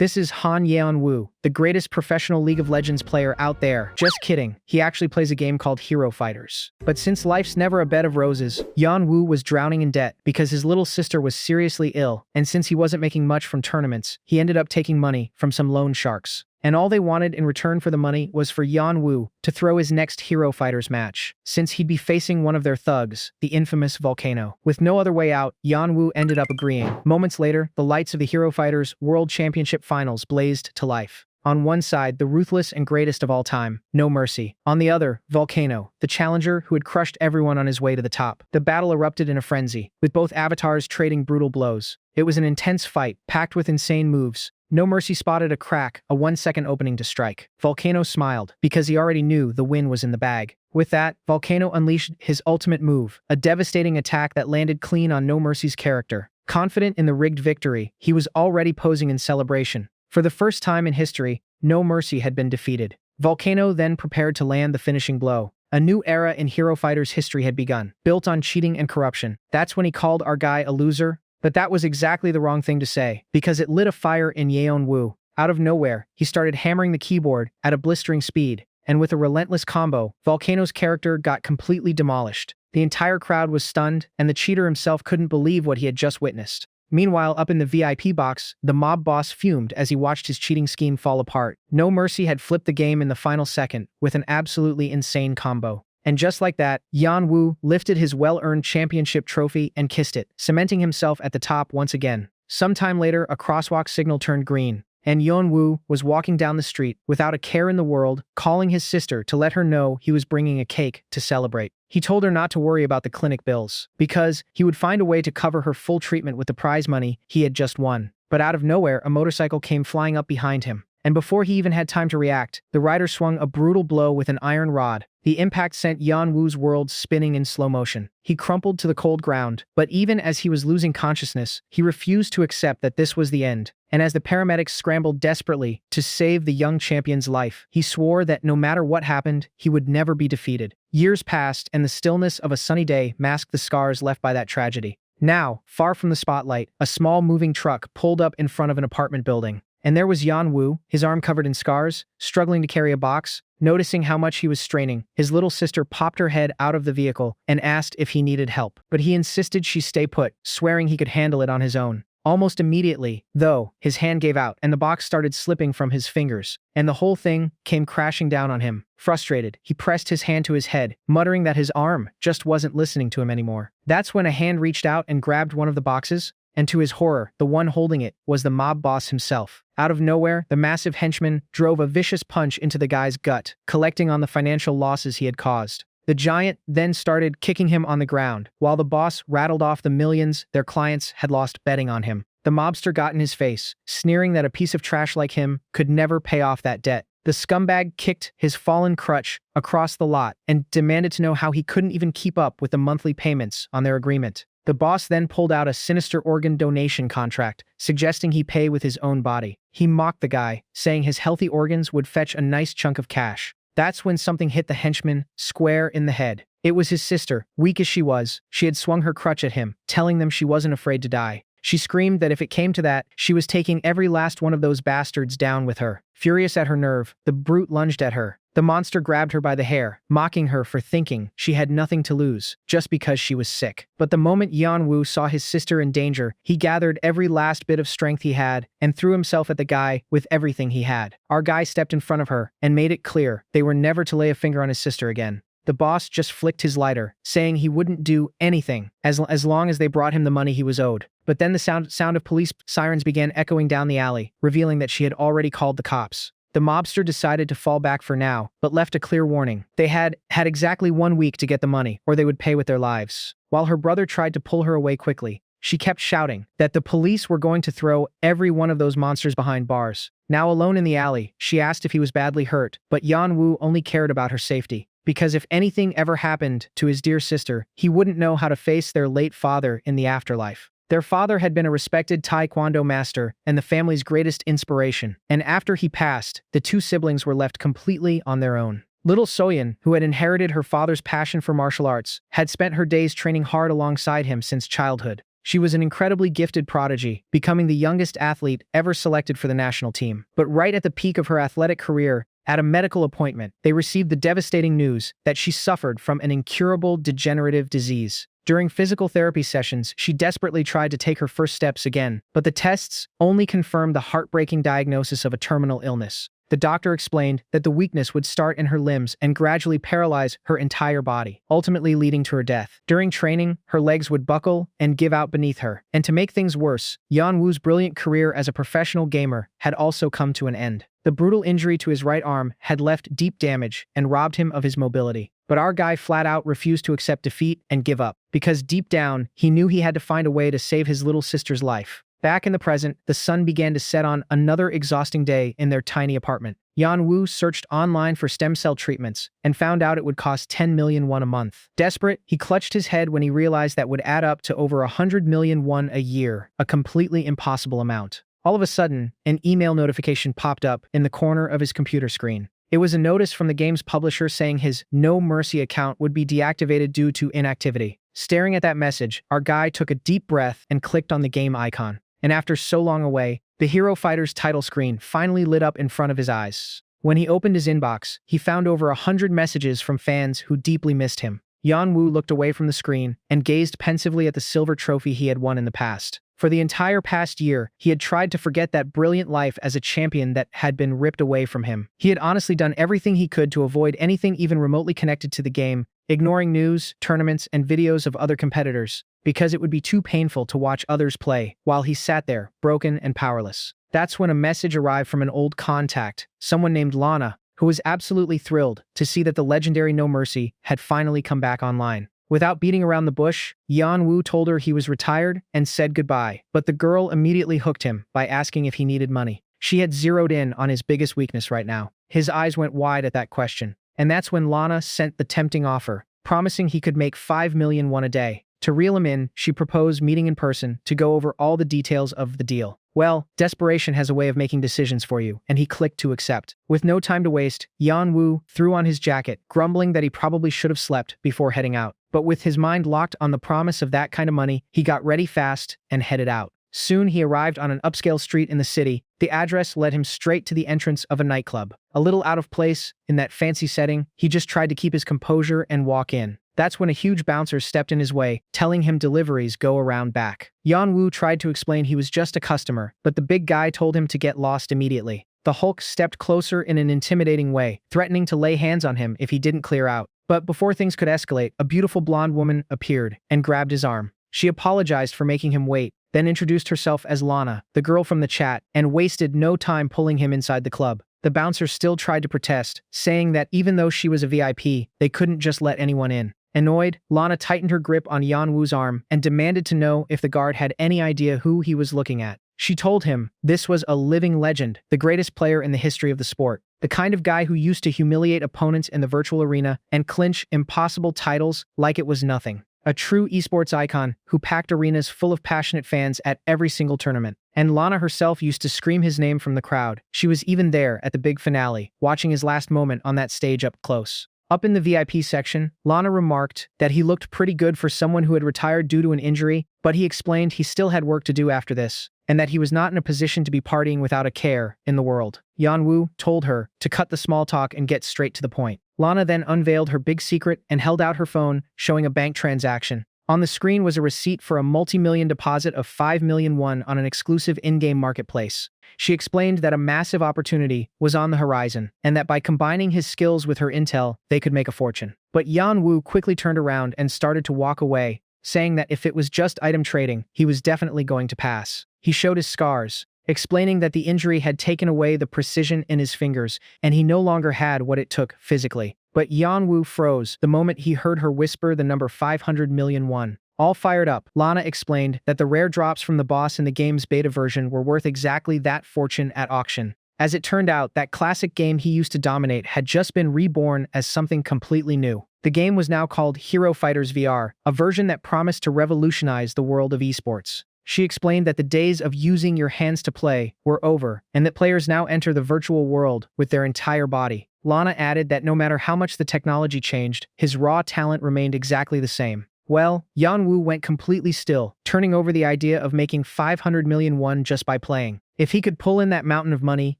This is Han Yeon-woo, the greatest professional League of Legends player out there. Just kidding, he actually plays a game called Hero Fighters. But since life's never a bed of roses, Yeon-woo was drowning in debt because his little sister was seriously ill, and since he wasn't making much from tournaments, he ended up taking money from some loan sharks. And all they wanted in return for the money was for Yeon-woo to throw his next Hero Fighters match, since he'd be facing one of their thugs, the infamous Volcano. With no other way out, Yeon-woo ended up agreeing. Moments later, the lights of the Hero Fighters World Championship Finals blazed to life. On one side, the ruthless and greatest of all time, No Mercy. On the other, Volcano, the challenger who had crushed everyone on his way to the top. The battle erupted in a frenzy, with both avatars trading brutal blows. It was an intense fight, packed with insane moves. No Mercy spotted a crack, a 1-second opening to strike. Volcano smiled, because he already knew the win was in the bag. With that, Volcano unleashed his ultimate move, a devastating attack that landed clean on No Mercy's character. Confident in the rigged victory, he was already posing in celebration. For the first time in history, No Mercy had been defeated. Volcano then prepared to land the finishing blow. A new era in Hero Fighters history had begun, built on cheating and corruption. That's when he called our guy a loser. But that was exactly the wrong thing to say, because it lit a fire in Yeon-woo. Out of nowhere, he started hammering the keyboard at a blistering speed, and with a relentless combo, Volcano's character got completely demolished. The entire crowd was stunned, and the cheater himself couldn't believe what he had just witnessed. Meanwhile, up in the VIP box, the mob boss fumed as he watched his cheating scheme fall apart. No Mercy had flipped the game in the final second with an absolutely insane combo. And just like that, Yeon-woo lifted his well-earned championship trophy and kissed it, cementing himself at the top once again. Sometime later, a crosswalk signal turned green, and Yeon-woo was walking down the street without a care in the world, calling his sister to let her know he was bringing a cake to celebrate. He told her not to worry about the clinic bills, because he would find a way to cover her full treatment with the prize money he had just won. But out of nowhere, a motorcycle came flying up behind him. And before he even had time to react, the rider swung a brutal blow with an iron rod. The impact sent Yeon-woo's world spinning in slow motion. He crumpled to the cold ground, but even as he was losing consciousness, he refused to accept that this was the end. And as the paramedics scrambled desperately to save the young champion's life, he swore that no matter what happened, he would never be defeated. Years passed, and the stillness of a sunny day masked the scars left by that tragedy. Now, far from the spotlight, a small moving truck pulled up in front of an apartment building. And there was Yeon-woo, his arm covered in scars, struggling to carry a box. Noticing how much he was straining, his little sister popped her head out of the vehicle and asked if he needed help. But he insisted she stay put, swearing he could handle it on his own. Almost immediately, though, his hand gave out and the box started slipping from his fingers, and the whole thing came crashing down on him. Frustrated, he pressed his hand to his head, muttering that his arm just wasn't listening to him anymore. That's when a hand reached out and grabbed one of the boxes, and to his horror, the one holding it was the mob boss himself. Out of nowhere, the massive henchman drove a vicious punch into the guy's gut, collecting on the financial losses he had caused. The giant then started kicking him on the ground, while the boss rattled off the millions their clients had lost betting on him. The mobster got in his face, sneering that a piece of trash like him could never pay off that debt. The scumbag kicked his fallen crutch across the lot and demanded to know how he couldn't even keep up with the monthly payments on their agreement. The boss then pulled out a sinister organ donation contract, suggesting he pay with his own body. He mocked the guy, saying his healthy organs would fetch a nice chunk of cash. That's when something hit the henchman square in the head. It was his sister. Weak as she was, she had swung her crutch at him, telling them she wasn't afraid to die. She screamed that if it came to that, she was taking every last one of those bastards down with her. Furious at her nerve, the brute lunged at her. The monster grabbed her by the hair, mocking her for thinking she had nothing to lose, just because she was sick. But the moment Yeon-woo saw his sister in danger, he gathered every last bit of strength he had and threw himself at the guy with everything he had. Our guy stepped in front of her and made it clear they were never to lay a finger on his sister again. The boss just flicked his lighter, saying he wouldn't do anything as long as they brought him the money he was owed. But then the sound of police sirens began echoing down the alley, revealing that she had already called the cops. The mobster decided to fall back for now, but left a clear warning. They had exactly 1 week to get the money, or they would pay with their lives. While her brother tried to pull her away quickly, she kept shouting that the police were going to throw every one of those monsters behind bars. Now alone in the alley, she asked if he was badly hurt, but Yeon-woo only cared about her safety. Because if anything ever happened to his dear sister, he wouldn't know how to face their late father in the afterlife. Their father had been a respected taekwondo master and the family's greatest inspiration, and after he passed, the two siblings were left completely on their own. Little Soyeon, who had inherited her father's passion for martial arts, had spent her days training hard alongside him since childhood. She was an incredibly gifted prodigy, becoming the youngest athlete ever selected for the national team. But right at the peak of her athletic career, at a medical appointment, they received the devastating news that she suffered from an incurable degenerative disease. During physical therapy sessions, she desperately tried to take her first steps again, but the tests only confirmed the heartbreaking diagnosis of a terminal illness. The doctor explained that the weakness would start in her limbs and gradually paralyze her entire body, ultimately leading to her death. During training, her legs would buckle and give out beneath her. And to make things worse, Yanwu's brilliant career as a professional gamer had also come to an end. The brutal injury to his right arm had left deep damage and robbed him of his mobility. But our guy flat out refused to accept defeat and give up, because deep down, he knew he had to find a way to save his little sister's life. Back in the present, the sun began to set on another exhausting day in their tiny apartment. Yanwu searched online for stem cell treatments and found out it would cost 10 million won a month. Desperate, he clutched his head when he realized that would add up to over 100 million won a year, a completely impossible amount. All of a sudden, an email notification popped up in the corner of his computer screen. It was a notice from the game's publisher saying his No Mercy account would be deactivated due to inactivity. Staring at that message, our guy took a deep breath and clicked on the game icon. And after so long away, the Hero Fighter's title screen finally lit up in front of his eyes. When he opened his inbox, he found over 100 messages from fans who deeply missed him. Yanwu looked away from the screen and gazed pensively at the silver trophy he had won in the past. For the entire past year, he had tried to forget that brilliant life as a champion that had been ripped away from him. He had honestly done everything he could to avoid anything even remotely connected to the game, ignoring news, tournaments, and videos of other competitors, because it would be too painful to watch others play while he sat there, broken and powerless. That's when a message arrived from an old contact, someone named Lana, who was absolutely thrilled to see that the legendary No Mercy had finally come back online. Without beating around the bush, Yanwu told her he was retired and said goodbye, but the girl immediately hooked him by asking if he needed money. She had zeroed in on his biggest weakness right now. His eyes went wide at that question, and that's when Lana sent the tempting offer, promising he could make 5 million won a day. To reel him in, she proposed meeting in person to go over all the details of the deal. Well, desperation has a way of making decisions for you, and he clicked to accept. With no time to waste, Yanwu threw on his jacket, grumbling that he probably should have slept before heading out. But with his mind locked on the promise of that kind of money, he got ready fast and headed out. Soon he arrived on an upscale street in the city. The address led him straight to the entrance of a nightclub. A little out of place in that fancy setting, he just tried to keep his composure and walk in. That's when a huge bouncer stepped in his way, telling him deliveries go around back. Yanwu tried to explain he was just a customer, but the big guy told him to get lost immediately. The Hulk stepped closer in an intimidating way, threatening to lay hands on him if he didn't clear out. But before things could escalate, a beautiful blonde woman appeared and grabbed his arm. She apologized for making him wait, then introduced herself as Lana, the girl from the chat, and wasted no time pulling him inside the club. The bouncer still tried to protest, saying that even though she was a VIP, they couldn't just let anyone in. Annoyed, Lana tightened her grip on Yanwu's arm and demanded to know if the guard had any idea who he was looking at. She told him this was a living legend, the greatest player in the history of the sport, the kind of guy who used to humiliate opponents in the virtual arena and clinch impossible titles like it was nothing. A true esports icon who packed arenas full of passionate fans at every single tournament. And Lana herself used to scream his name from the crowd. She was even there at the big finale, watching his last moment on that stage up close. Up in the VIP section, Lana remarked that he looked pretty good for someone who had retired due to an injury, but he explained he still had work to do after this, and that he was not in a position to be partying without a care in the world. Yanwu told her to cut the small talk and get straight to the point. Lana then unveiled her big secret and held out her phone, showing a bank transaction. On the screen was a receipt for a multi-million deposit of 5 million won on an exclusive in-game marketplace. She explained that a massive opportunity was on the horizon, and that by combining his skills with her intel, they could make a fortune. But Yanwu quickly turned around and started to walk away, saying that if it was just item trading, he was definitely going to pass. He showed his scars, explaining that the injury had taken away the precision in his fingers, and he no longer had what it took physically. But Yanwu froze the moment he heard her whisper the number 500 million won. All fired up, Lana explained that the rare drops from the boss in the game's beta version were worth exactly that fortune at auction. As it turned out, that classic game he used to dominate had just been reborn as something completely new. The game was now called Hero Fighters VR, a version that promised to revolutionize the world of esports. She explained that the days of using your hands to play were over, and that players now enter the virtual world with their entire body. Lana added that no matter how much the technology changed, his raw talent remained exactly the same. Well, Yanwu went completely still, turning over the idea of making 500 million won just by playing. If he could pull in that mountain of money,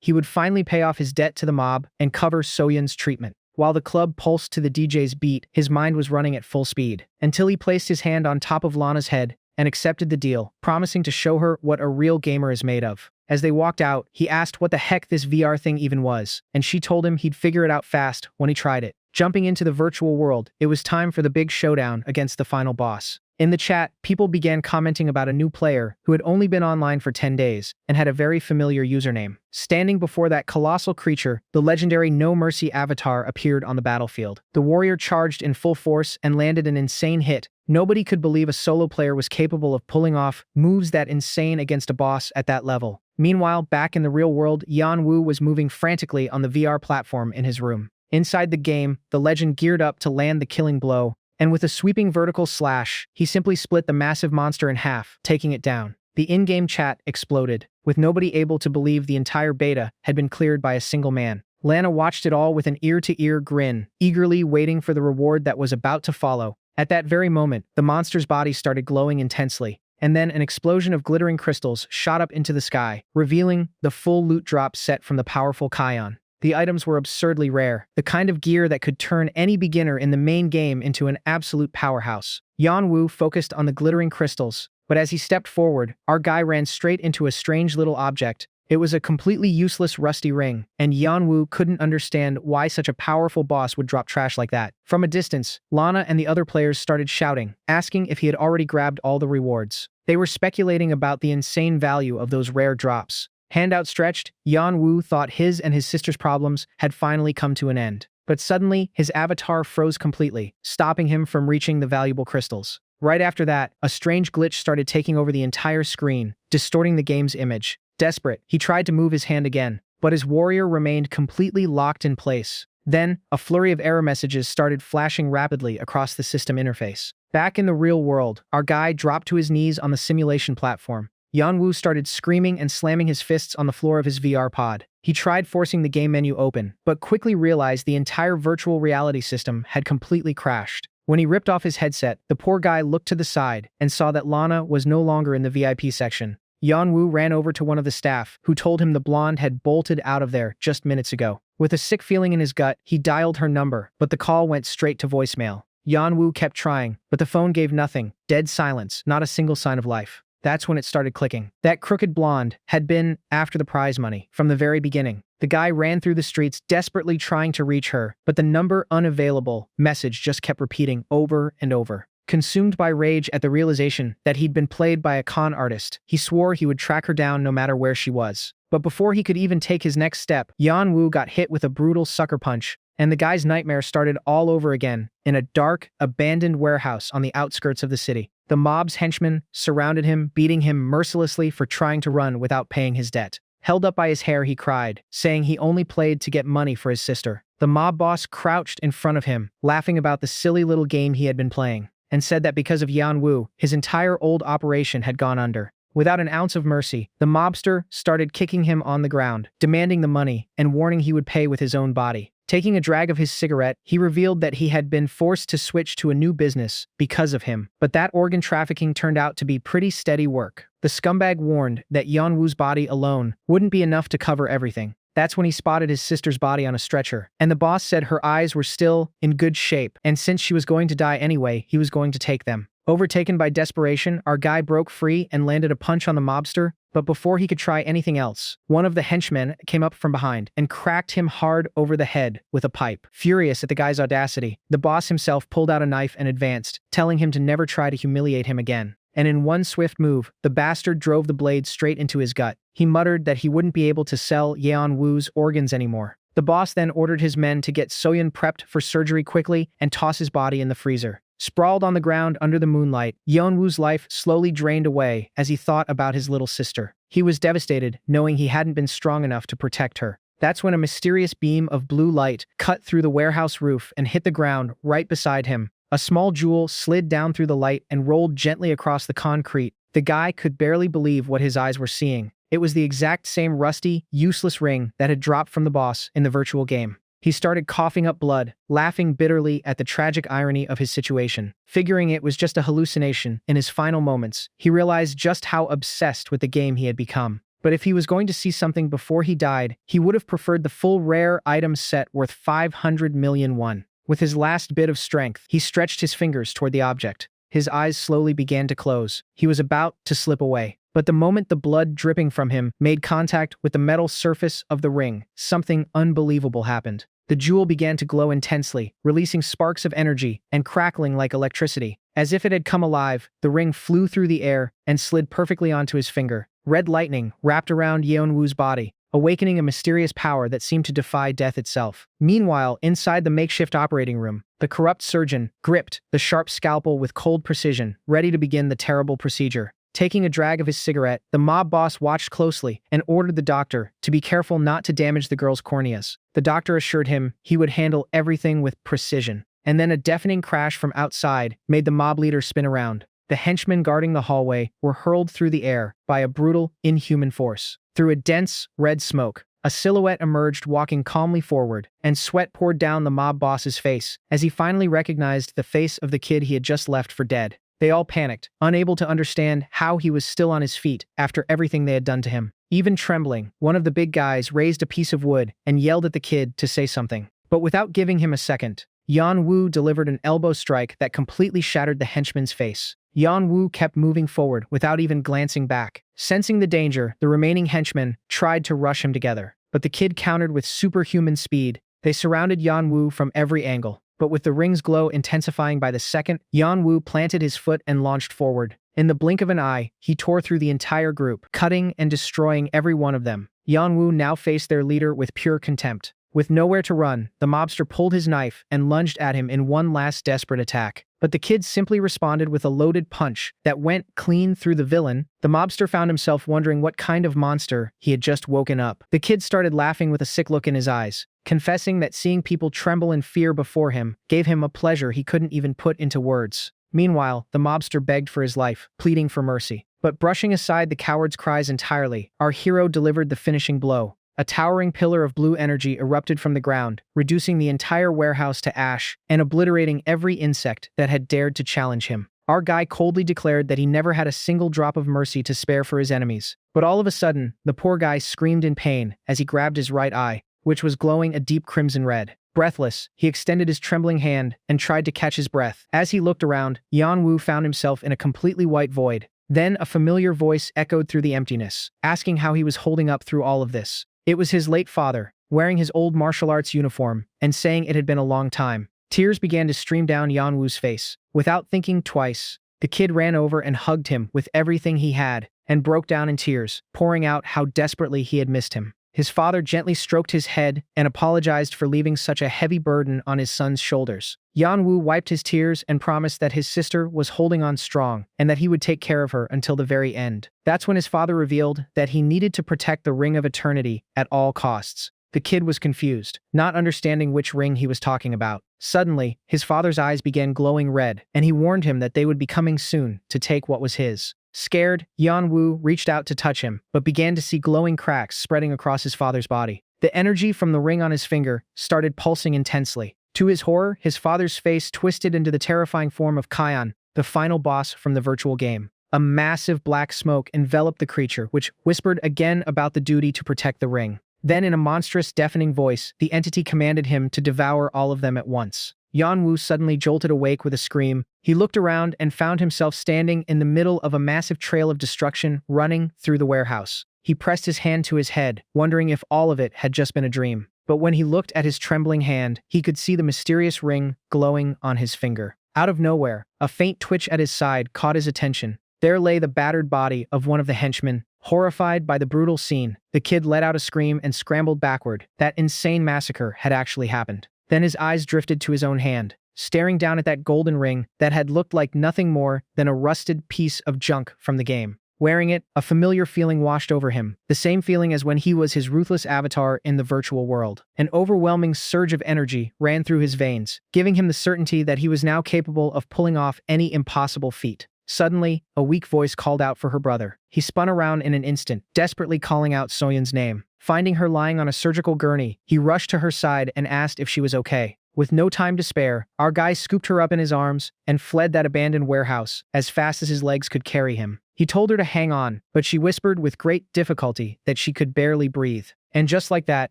he would finally pay off his debt to the mob and cover Soyun's treatment. While the club pulsed to the DJ's beat, his mind was running at full speed, until he placed his hand on top of Lana's head and accepted the deal, promising to show her what a real gamer is made of. As they walked out, he asked what the heck this VR thing even was, and she told him he'd figure it out fast when he tried it. Jumping into the virtual world, it was time for the big showdown against the final boss. In the chat, people began commenting about a new player who had only been online for 10 days and had a very familiar username. Standing before that colossal creature, the legendary No Mercy avatar appeared on the battlefield. The warrior charged in full force and landed an insane hit. Nobody could believe a solo player was capable of pulling off moves that insane against a boss at that level. Meanwhile, back in the real world, Yanwu was moving frantically on the VR platform in his room. Inside the game, the legend geared up to land the killing blow, and with a sweeping vertical slash, he simply split the massive monster in half, taking it down. The in-game chat exploded, with nobody able to believe the entire beta had been cleared by a single man. Lana watched it all with an ear-to-ear grin, eagerly waiting for the reward that was about to follow. At that very moment, the monster's body started glowing intensely, and then an explosion of glittering crystals shot up into the sky, revealing the full loot drop set from the powerful Kion. The items were absurdly rare, the kind of gear that could turn any beginner in the main game into an absolute powerhouse. Yanwu focused on the glittering crystals, but as he stepped forward, our guy ran straight into a strange little object. It was a completely useless rusty ring, and Yanwu couldn't understand why such a powerful boss would drop trash like that. From a distance, Lana and the other players started shouting, asking if he had already grabbed all the rewards. They were speculating about the insane value of those rare drops. Hand outstretched, Yanwu thought his and his sister's problems had finally come to an end. But suddenly, his avatar froze completely, stopping him from reaching the valuable crystals. Right after that, a strange glitch started taking over the entire screen, distorting the game's image. Desperate, he tried to move his hand again, but his warrior remained completely locked in place. Then, a flurry of error messages started flashing rapidly across the system interface. Back in the real world, our guy dropped to his knees on the simulation platform. Yanwu started screaming and slamming his fists on the floor of his VR pod. He tried forcing the game menu open, but quickly realized the entire virtual reality system had completely crashed. When he ripped off his headset, the poor guy looked to the side and saw that Lana was no longer in the VIP section. Yanwu ran over to one of the staff, who told him the blonde had bolted out of there just minutes ago. With a sick feeling in his gut, he dialed her number, but the call went straight to voicemail. Yanwu kept trying, but the phone gave nothing. Dead silence, not a single sign of life. That's when it started clicking. That crooked blonde had been after the prize money from the very beginning. The guy ran through the streets desperately trying to reach her, but the number unavailable message just kept repeating over and over. Consumed by rage at the realization that he'd been played by a con artist, he swore he would track her down no matter where she was. But before he could even take his next step, Yanwu got hit with a brutal sucker punch, and the guy's nightmare started all over again in a dark, abandoned warehouse on the outskirts of the city. The mob's henchmen surrounded him, beating him mercilessly for trying to run without paying his debt. Held up by his hair, he cried, saying he only played to get money for his sister. The mob boss crouched in front of him, laughing about the silly little game he had been playing, and said that because of Yanwu, his entire old operation had gone under. Without an ounce of mercy, the mobster started kicking him on the ground, demanding the money, and warning he would pay with his own body. Taking a drag of his cigarette, he revealed that he had been forced to switch to a new business because of him. But that organ trafficking turned out to be pretty steady work. The scumbag warned that Yanwu's body alone wouldn't be enough to cover everything. That's when he spotted his sister's body on a stretcher, and the boss said her eyes were still in good shape, and since she was going to die anyway, he was going to take them. Overtaken by desperation, our guy broke free and landed a punch on the mobster, but before he could try anything else, one of the henchmen came up from behind and cracked him hard over the head with a pipe. Furious at the guy's audacity, the boss himself pulled out a knife and advanced, telling him to never try to humiliate him again. And in one swift move, the bastard drove the blade straight into his gut. He muttered that he wouldn't be able to sell Yeonwoo's organs anymore. The boss then ordered his men to get Soyun prepped for surgery quickly and toss his body in the freezer. Sprawled on the ground under the moonlight, Yeonwoo's life slowly drained away as he thought about his little sister. He was devastated, knowing he hadn't been strong enough to protect her. That's when a mysterious beam of blue light cut through the warehouse roof and hit the ground right beside him. A small jewel slid down through the light and rolled gently across the concrete. The guy could barely believe what his eyes were seeing. It was the exact same rusty, useless ring that had dropped from the boss in the virtual game. He started coughing up blood, laughing bitterly at the tragic irony of his situation. Figuring it was just a hallucination, in his final moments, he realized just how obsessed with the game he had become. But if he was going to see something before he died, he would have preferred the full rare item set worth 500 million won. With his last bit of strength, he stretched his fingers toward the object. His eyes slowly began to close. He was about to slip away. But the moment the blood dripping from him made contact with the metal surface of the ring, something unbelievable happened. The jewel began to glow intensely, releasing sparks of energy and crackling like electricity. As if it had come alive, the ring flew through the air and slid perfectly onto his finger. Red lightning wrapped around Yeonwoo's body, awakening a mysterious power that seemed to defy death itself. Meanwhile, inside the makeshift operating room, the corrupt surgeon gripped the sharp scalpel with cold precision, ready to begin the terrible procedure. Taking a drag of his cigarette, the mob boss watched closely and ordered the doctor to be careful not to damage the girl's corneas. The doctor assured him he would handle everything with precision. And then a deafening crash from outside made the mob leader spin around. The henchmen guarding the hallway were hurled through the air by a brutal, inhuman force. Through a dense, red smoke, a silhouette emerged walking calmly forward, and sweat poured down the mob boss's face as he finally recognized the face of the kid he had just left for dead. They all panicked, unable to understand how he was still on his feet after everything they had done to him. Even trembling, one of the big guys raised a piece of wood and yelled at the kid to say something. But without giving him a second, Yeonwoo delivered an elbow strike that completely shattered the henchman's face. Yeonwoo kept moving forward without even glancing back. Sensing the danger, the remaining henchmen tried to rush him together. But the kid countered with superhuman speed. They surrounded Yeonwoo from every angle. But with the ring's glow intensifying by the second, Yeonwoo planted his foot and launched forward. In the blink of an eye, he tore through the entire group, cutting and destroying every one of them. Yeonwoo now faced their leader with pure contempt. With nowhere to run, the mobster pulled his knife and lunged at him in one last desperate attack. But the kid simply responded with a loaded punch that went clean through the villain. The mobster found himself wondering what kind of monster he had just woken up. The kid started laughing with a sick look in his eyes, confessing that seeing people tremble in fear before him gave him a pleasure he couldn't even put into words. Meanwhile, the mobster begged for his life, pleading for mercy. But brushing aside the coward's cries entirely, our hero delivered the finishing blow. A towering pillar of blue energy erupted from the ground, reducing the entire warehouse to ash and obliterating every insect that had dared to challenge him. Our guy coldly declared that he never had a single drop of mercy to spare for his enemies. But all of a sudden, the poor guy screamed in pain as he grabbed his right eye, which was glowing a deep crimson red. Breathless, he extended his trembling hand and tried to catch his breath. As he looked around, Yeonwoo found himself in a completely white void. Then a familiar voice echoed through the emptiness, asking how he was holding up through all of this. It was his late father, wearing his old martial arts uniform, and saying it had been a long time. Tears began to stream down Yeonwoo's face. Without thinking twice, the kid ran over and hugged him with everything he had, and broke down in tears, pouring out how desperately he had missed him. His father gently stroked his head and apologized for leaving such a heavy burden on his son's shoulders. Yeonwoo wiped his tears and promised that his sister was holding on strong and that he would take care of her until the very end. That's when his father revealed that he needed to protect the Ring of Eternity at all costs. The kid was confused, not understanding which ring he was talking about. Suddenly, his father's eyes began glowing red, and he warned him that they would be coming soon to take what was his. Scared, Yeonwoo reached out to touch him, but began to see glowing cracks spreading across his father's body. The energy from the ring on his finger started pulsing intensely. To his horror, his father's face twisted into the terrifying form of Kion, the final boss from the virtual game. A massive black smoke enveloped the creature, which whispered again about the duty to protect the ring. Then in a monstrous, deafening voice, the entity commanded him to devour all of them at once. Yeonwoo suddenly jolted awake with a scream. He looked around and found himself standing in the middle of a massive trail of destruction running through the warehouse. He pressed his hand to his head, wondering if all of it had just been a dream. But when he looked at his trembling hand, he could see the mysterious ring glowing on his finger. Out of nowhere, a faint twitch at his side caught his attention. There lay the battered body of one of the henchmen. Horrified by the brutal scene, the kid let out a scream and scrambled backward. That insane massacre had actually happened. Then his eyes drifted to his own hand, staring down at that golden ring that had looked like nothing more than a rusted piece of junk from the game. Wearing it, a familiar feeling washed over him, the same feeling as when he was his ruthless avatar in the virtual world. An overwhelming surge of energy ran through his veins, giving him the certainty that he was now capable of pulling off any impossible feat. Suddenly, a weak voice called out for her brother. He spun around in an instant, desperately calling out Soyeon's name. Finding her lying on a surgical gurney, he rushed to her side and asked if she was okay. With no time to spare, our guy scooped her up in his arms and fled that abandoned warehouse as fast as his legs could carry him. He told her to hang on, but she whispered with great difficulty that she could barely breathe. And just like that,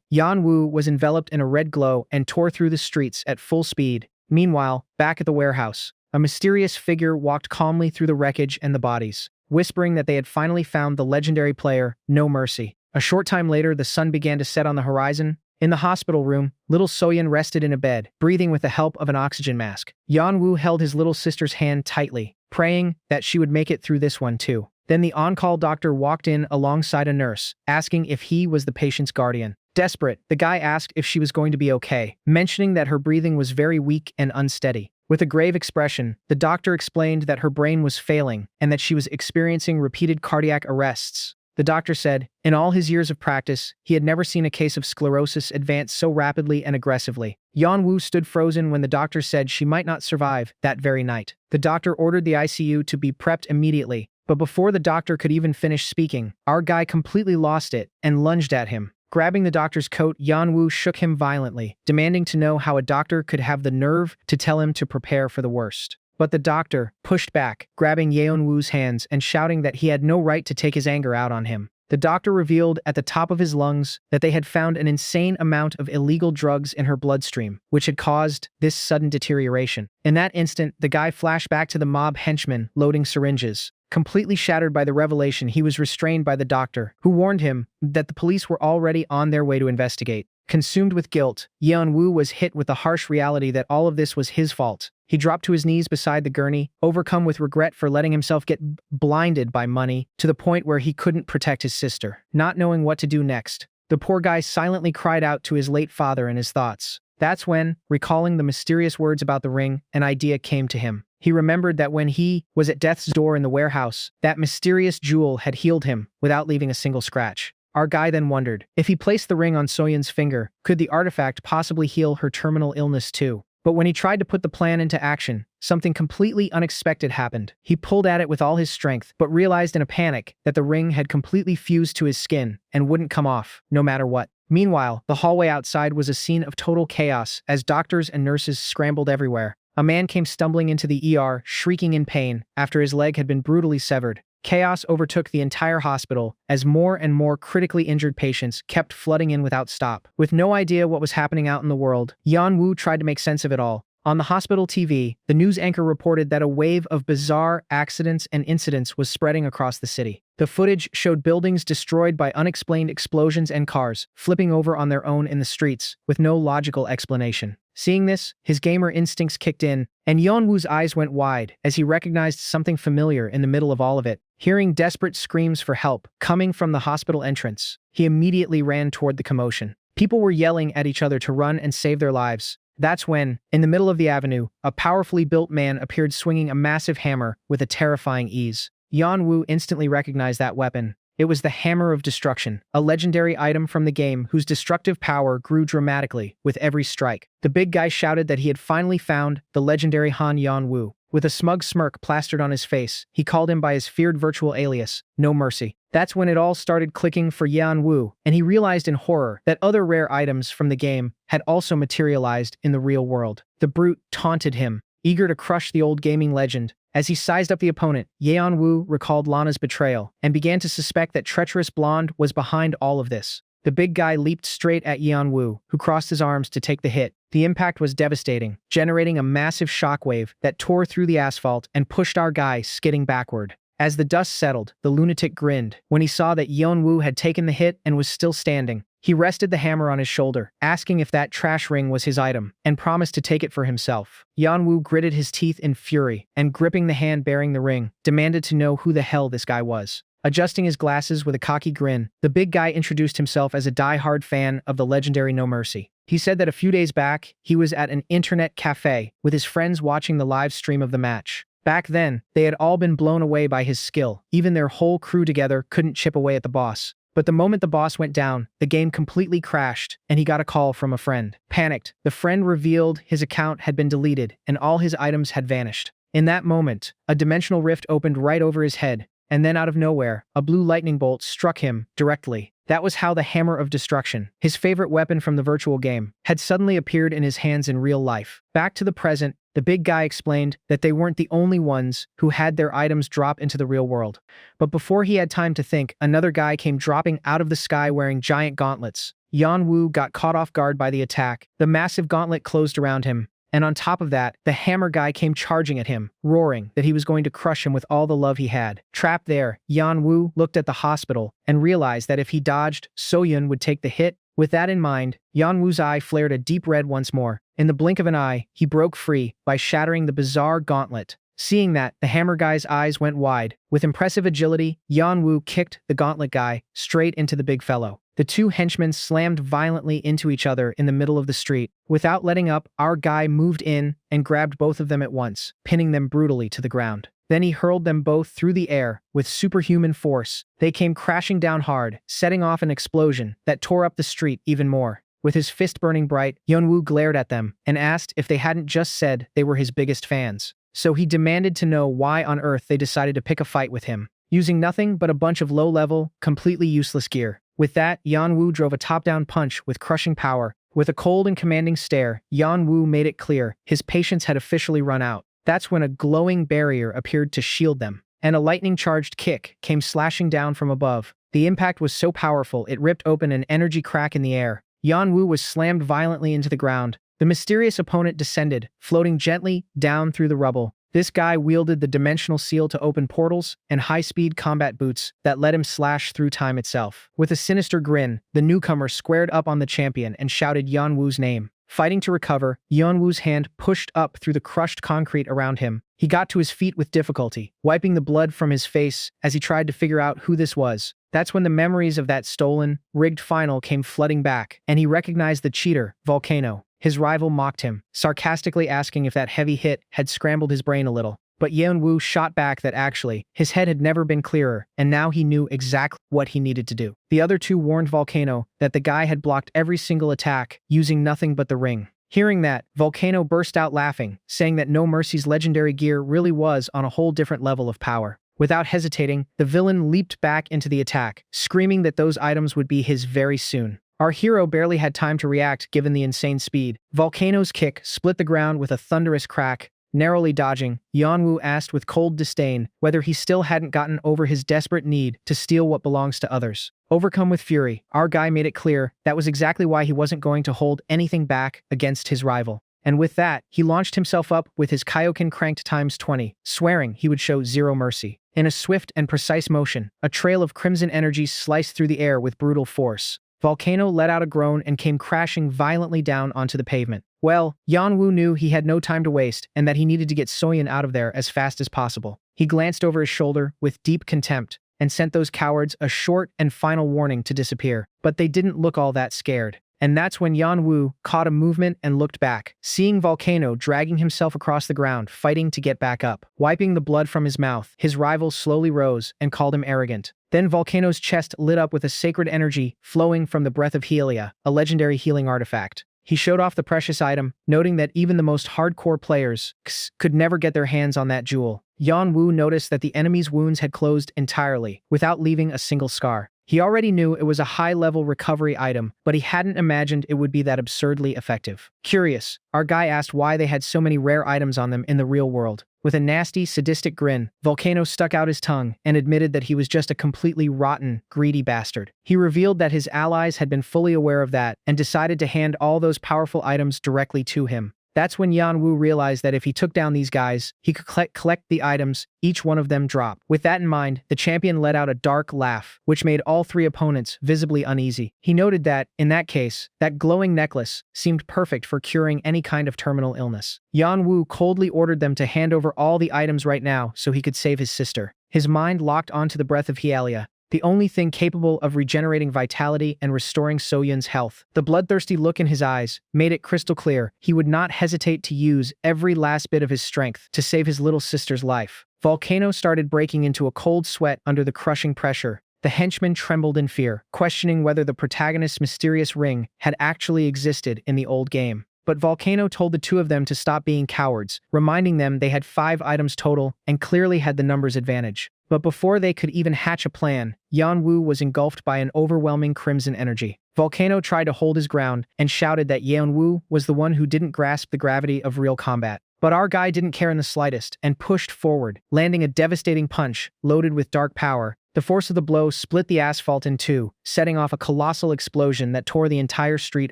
Yan-woo was enveloped in a red glow and tore through the streets at full speed. Meanwhile, back at the warehouse, a mysterious figure walked calmly through the wreckage and the bodies, whispering that they had finally found the legendary player, No Mercy. A short time later, the sun began to set on the horizon. In the hospital room, little Soyeon rested in a bed, breathing with the help of an oxygen mask. Yan-woo held his little sister's hand tightly, praying that she would make it through this one too. Then the on-call doctor walked in alongside a nurse, asking if he was the patient's guardian. Desperate, the guy asked if she was going to be okay, mentioning that her breathing was very weak and unsteady. With a grave expression, the doctor explained that her brain was failing and that she was experiencing repeated cardiac arrests. The doctor said, in all his years of practice, he had never seen a case of sclerosis advance so rapidly and aggressively. Yan-woo stood frozen when the doctor said she might not survive that very night. The doctor ordered the ICU to be prepped immediately, but before the doctor could even finish speaking, our guy completely lost it and lunged at him. Grabbing the doctor's coat, Yan-woo shook him violently, demanding to know how a doctor could have the nerve to tell him to prepare for the worst. But the doctor pushed back, grabbing Yeon-woo's hands and shouting that he had no right to take his anger out on him. The doctor revealed at the top of his lungs that they had found an insane amount of illegal drugs in her bloodstream, which had caused this sudden deterioration. In that instant, the guy flashed back to the mob henchman loading syringes. Completely shattered by the revelation, he was restrained by the doctor, who warned him that the police were already on their way to investigate. Consumed with guilt, Yeon-woo was hit with the harsh reality that all of this was his fault. He dropped to his knees beside the gurney, overcome with regret for letting himself get blinded by money to the point where he couldn't protect his sister. Not knowing what to do next, the poor guy silently cried out to his late father in his thoughts. That's when, recalling the mysterious words about the ring, an idea came to him. He remembered that when he was at death's door in the warehouse, that mysterious jewel had healed him without leaving a single scratch. Our guy then wondered, if he placed the ring on Soyeon's finger, could the artifact possibly heal her terminal illness too? But when he tried to put the plan into action, something completely unexpected happened. He pulled at it with all his strength, but realized in a panic that the ring had completely fused to his skin and wouldn't come off, no matter what. Meanwhile, the hallway outside was a scene of total chaos as doctors and nurses scrambled everywhere. A man came stumbling into the ER, shrieking in pain, after his leg had been brutally severed. Chaos overtook the entire hospital as more and more critically injured patients kept flooding in without stop. With no idea what was happening out in the world, Yan-woo tried to make sense of it all. On the hospital TV, the news anchor reported that a wave of bizarre accidents and incidents was spreading across the city. The footage showed buildings destroyed by unexplained explosions and cars flipping over on their own in the streets, with no logical explanation. Seeing this, his gamer instincts kicked in, and Yeon-woo's eyes went wide as he recognized something familiar in the middle of all of it. Hearing desperate screams for help coming from the hospital entrance, he immediately ran toward the commotion. People were yelling at each other to run and save their lives. That's when, in the middle of the avenue, a powerfully built man appeared swinging a massive hammer with a terrifying ease. Yeon-woo instantly recognized that weapon. It was the Hammer of Destruction, a legendary item from the game whose destructive power grew dramatically with every strike. The big guy shouted that he had finally found the legendary Han Yeon-woo. With a smug smirk plastered on his face, he called him by his feared virtual alias, No Mercy. That's when it all started clicking for Yeon-woo, and he realized in horror that other rare items from the game had also materialized in the real world. The brute taunted him, eager to crush the old gaming legend. As he sized up the opponent, Yeon-woo recalled Lana's betrayal and began to suspect that treacherous blonde was behind all of this. The big guy leaped straight at Yeon-woo, who crossed his arms to take the hit. The impact was devastating, generating a massive shockwave that tore through the asphalt and pushed our guy skidding backward. As the dust settled, the lunatic grinned when he saw that Yeon-woo had taken the hit and was still standing. He rested the hammer on his shoulder, asking if that trash ring was his item, and promised to take it for himself. Yeon-woo gritted his teeth in fury, and gripping the hand bearing the ring, demanded to know who the hell this guy was. Adjusting his glasses with a cocky grin, the big guy introduced himself as a die-hard fan of the legendary No Mercy. He said that a few days back, he was at an internet cafe with his friends watching the live stream of the match. Back then, they had all been blown away by his skill. Even their whole crew together couldn't chip away at the boss. But the moment the boss went down, the game completely crashed, and he got a call from a friend. Panicked, the friend revealed his account had been deleted, and all his items had vanished. In that moment, a dimensional rift opened right over his head, and then out of nowhere, a blue lightning bolt struck him directly. That was how the Hammer of Destruction, his favorite weapon from the virtual game, had suddenly appeared in his hands in real life. Back to the present, the big guy explained that they weren't the only ones who had their items drop into the real world. But before he had time to think, another guy came dropping out of the sky wearing giant gauntlets. Yanwu got caught off guard by the attack. The massive gauntlet closed around him. And on top of that, the hammer guy came charging at him, roaring that he was going to crush him with all the love he had. Trapped there, Yanwu looked at the hospital and realized that if he dodged, Soyun would take the hit. With that in mind, Yanwu's eye flared a deep red once more. In the blink of an eye, he broke free by shattering the bizarre gauntlet. Seeing that, the hammer guy's eyes went wide. With impressive agility, Yanwu kicked the gauntlet guy straight into the big fellow. The two henchmen slammed violently into each other in the middle of the street. Without letting up, our guy moved in and grabbed both of them at once, pinning them brutally to the ground. Then he hurled them both through the air with superhuman force. They came crashing down hard, setting off an explosion that tore up the street even more. With his fist burning bright, Yeonwoo glared at them and asked if they hadn't just said they were his biggest fans. So he demanded to know why on earth they decided to pick a fight with him, using nothing but a bunch of low-level, completely useless gear. With that, Yeonwoo drove a top-down punch with crushing power. With a cold and commanding stare, Yeonwoo made it clear his patience had officially run out. That's when a glowing barrier appeared to shield them, and a lightning-charged kick came slashing down from above. The impact was so powerful it ripped open an energy crack in the air. Yeonwoo was slammed violently into the ground. The mysterious opponent descended, floating gently down through the rubble. This guy wielded the dimensional seal to open portals and high-speed combat boots that let him slash through time itself. With a sinister grin, the newcomer squared up on the champion and shouted Yeonwoo's name. Fighting to recover, Yeonwoo's hand pushed up through the crushed concrete around him. He got to his feet with difficulty, wiping the blood from his face as he tried to figure out who this was. That's when the memories of that stolen, rigged final came flooding back, and he recognized the cheater, Volcano. His rival mocked him, sarcastically asking if that heavy hit had scrambled his brain a little. But Yeonwoo shot back that actually, his head had never been clearer, and now he knew exactly what he needed to do. The other two warned Volcano that the guy had blocked every single attack, using nothing but the ring. Hearing that, Volcano burst out laughing, saying that No Mercy's legendary gear really was on a whole different level of power. Without hesitating, the villain leaped back into the attack, screaming that those items would be his very soon. Our hero barely had time to react given the insane speed. Volcano's kick split the ground with a thunderous crack. Narrowly dodging, Yeonwoo asked with cold disdain whether he still hadn't gotten over his desperate need to steal what belongs to others. Overcome with fury, our guy made it clear that was exactly why he wasn't going to hold anything back against his rival. And with that, he launched himself up with his Kaioken cranked times 20, swearing he would show zero mercy. In a swift and precise motion, a trail of crimson energy sliced through the air with brutal force. Volcano let out a groan and came crashing violently down onto the pavement. Well, Yeonwoo knew he had no time to waste and that he needed to get Soyun out of there as fast as possible. He glanced over his shoulder with deep contempt and sent those cowards a short and final warning to disappear. But they didn't look all that scared. And that's when Yeonwoo caught a movement and looked back, seeing Volcano dragging himself across the ground, fighting to get back up. Wiping the blood from his mouth, his rival slowly rose and called him arrogant. Then Volcano's chest lit up with a sacred energy flowing from the breath of Helia, a legendary healing artifact. He showed off the precious item, noting that even the most hardcore players could never get their hands on that jewel. Yeonwoo noticed that the enemy's wounds had closed entirely, without leaving a single scar. He already knew it was a high-level recovery item, but he hadn't imagined it would be that absurdly effective. Curious, our guy asked why they had so many rare items on them in the real world. With a nasty, sadistic grin, Volcano stuck out his tongue and admitted that he was just a completely rotten, greedy bastard. He revealed that his allies had been fully aware of that and decided to hand all those powerful items directly to him. That's when Yeonwoo realized that if he took down these guys, he could collect the items, each one of them drop. With that in mind, the champion let out a dark laugh, which made all three opponents visibly uneasy. He noted that, in that case, that glowing necklace seemed perfect for curing any kind of terminal illness. Yeonwoo coldly ordered them to hand over all the items right now so he could save his sister. His mind locked onto the breath of Helia, the only thing capable of regenerating vitality and restoring Soyun's health. The bloodthirsty look in his eyes made it crystal clear he would not hesitate to use every last bit of his strength to save his little sister's life. Volcano started breaking into a cold sweat under the crushing pressure. The henchman trembled in fear, questioning whether the protagonist's mysterious ring had actually existed in the old game. But Volcano told the two of them to stop being cowards, reminding them they had 5 items total and clearly had the numbers advantage. But before they could even hatch a plan, Yanwu was engulfed by an overwhelming crimson energy. Volcano tried to hold his ground and shouted that Yanwu was the one who didn't grasp the gravity of real combat. But our guy didn't care in the slightest and pushed forward, landing a devastating punch loaded with dark power. The force of the blow split the asphalt in two, setting off a colossal explosion that tore the entire street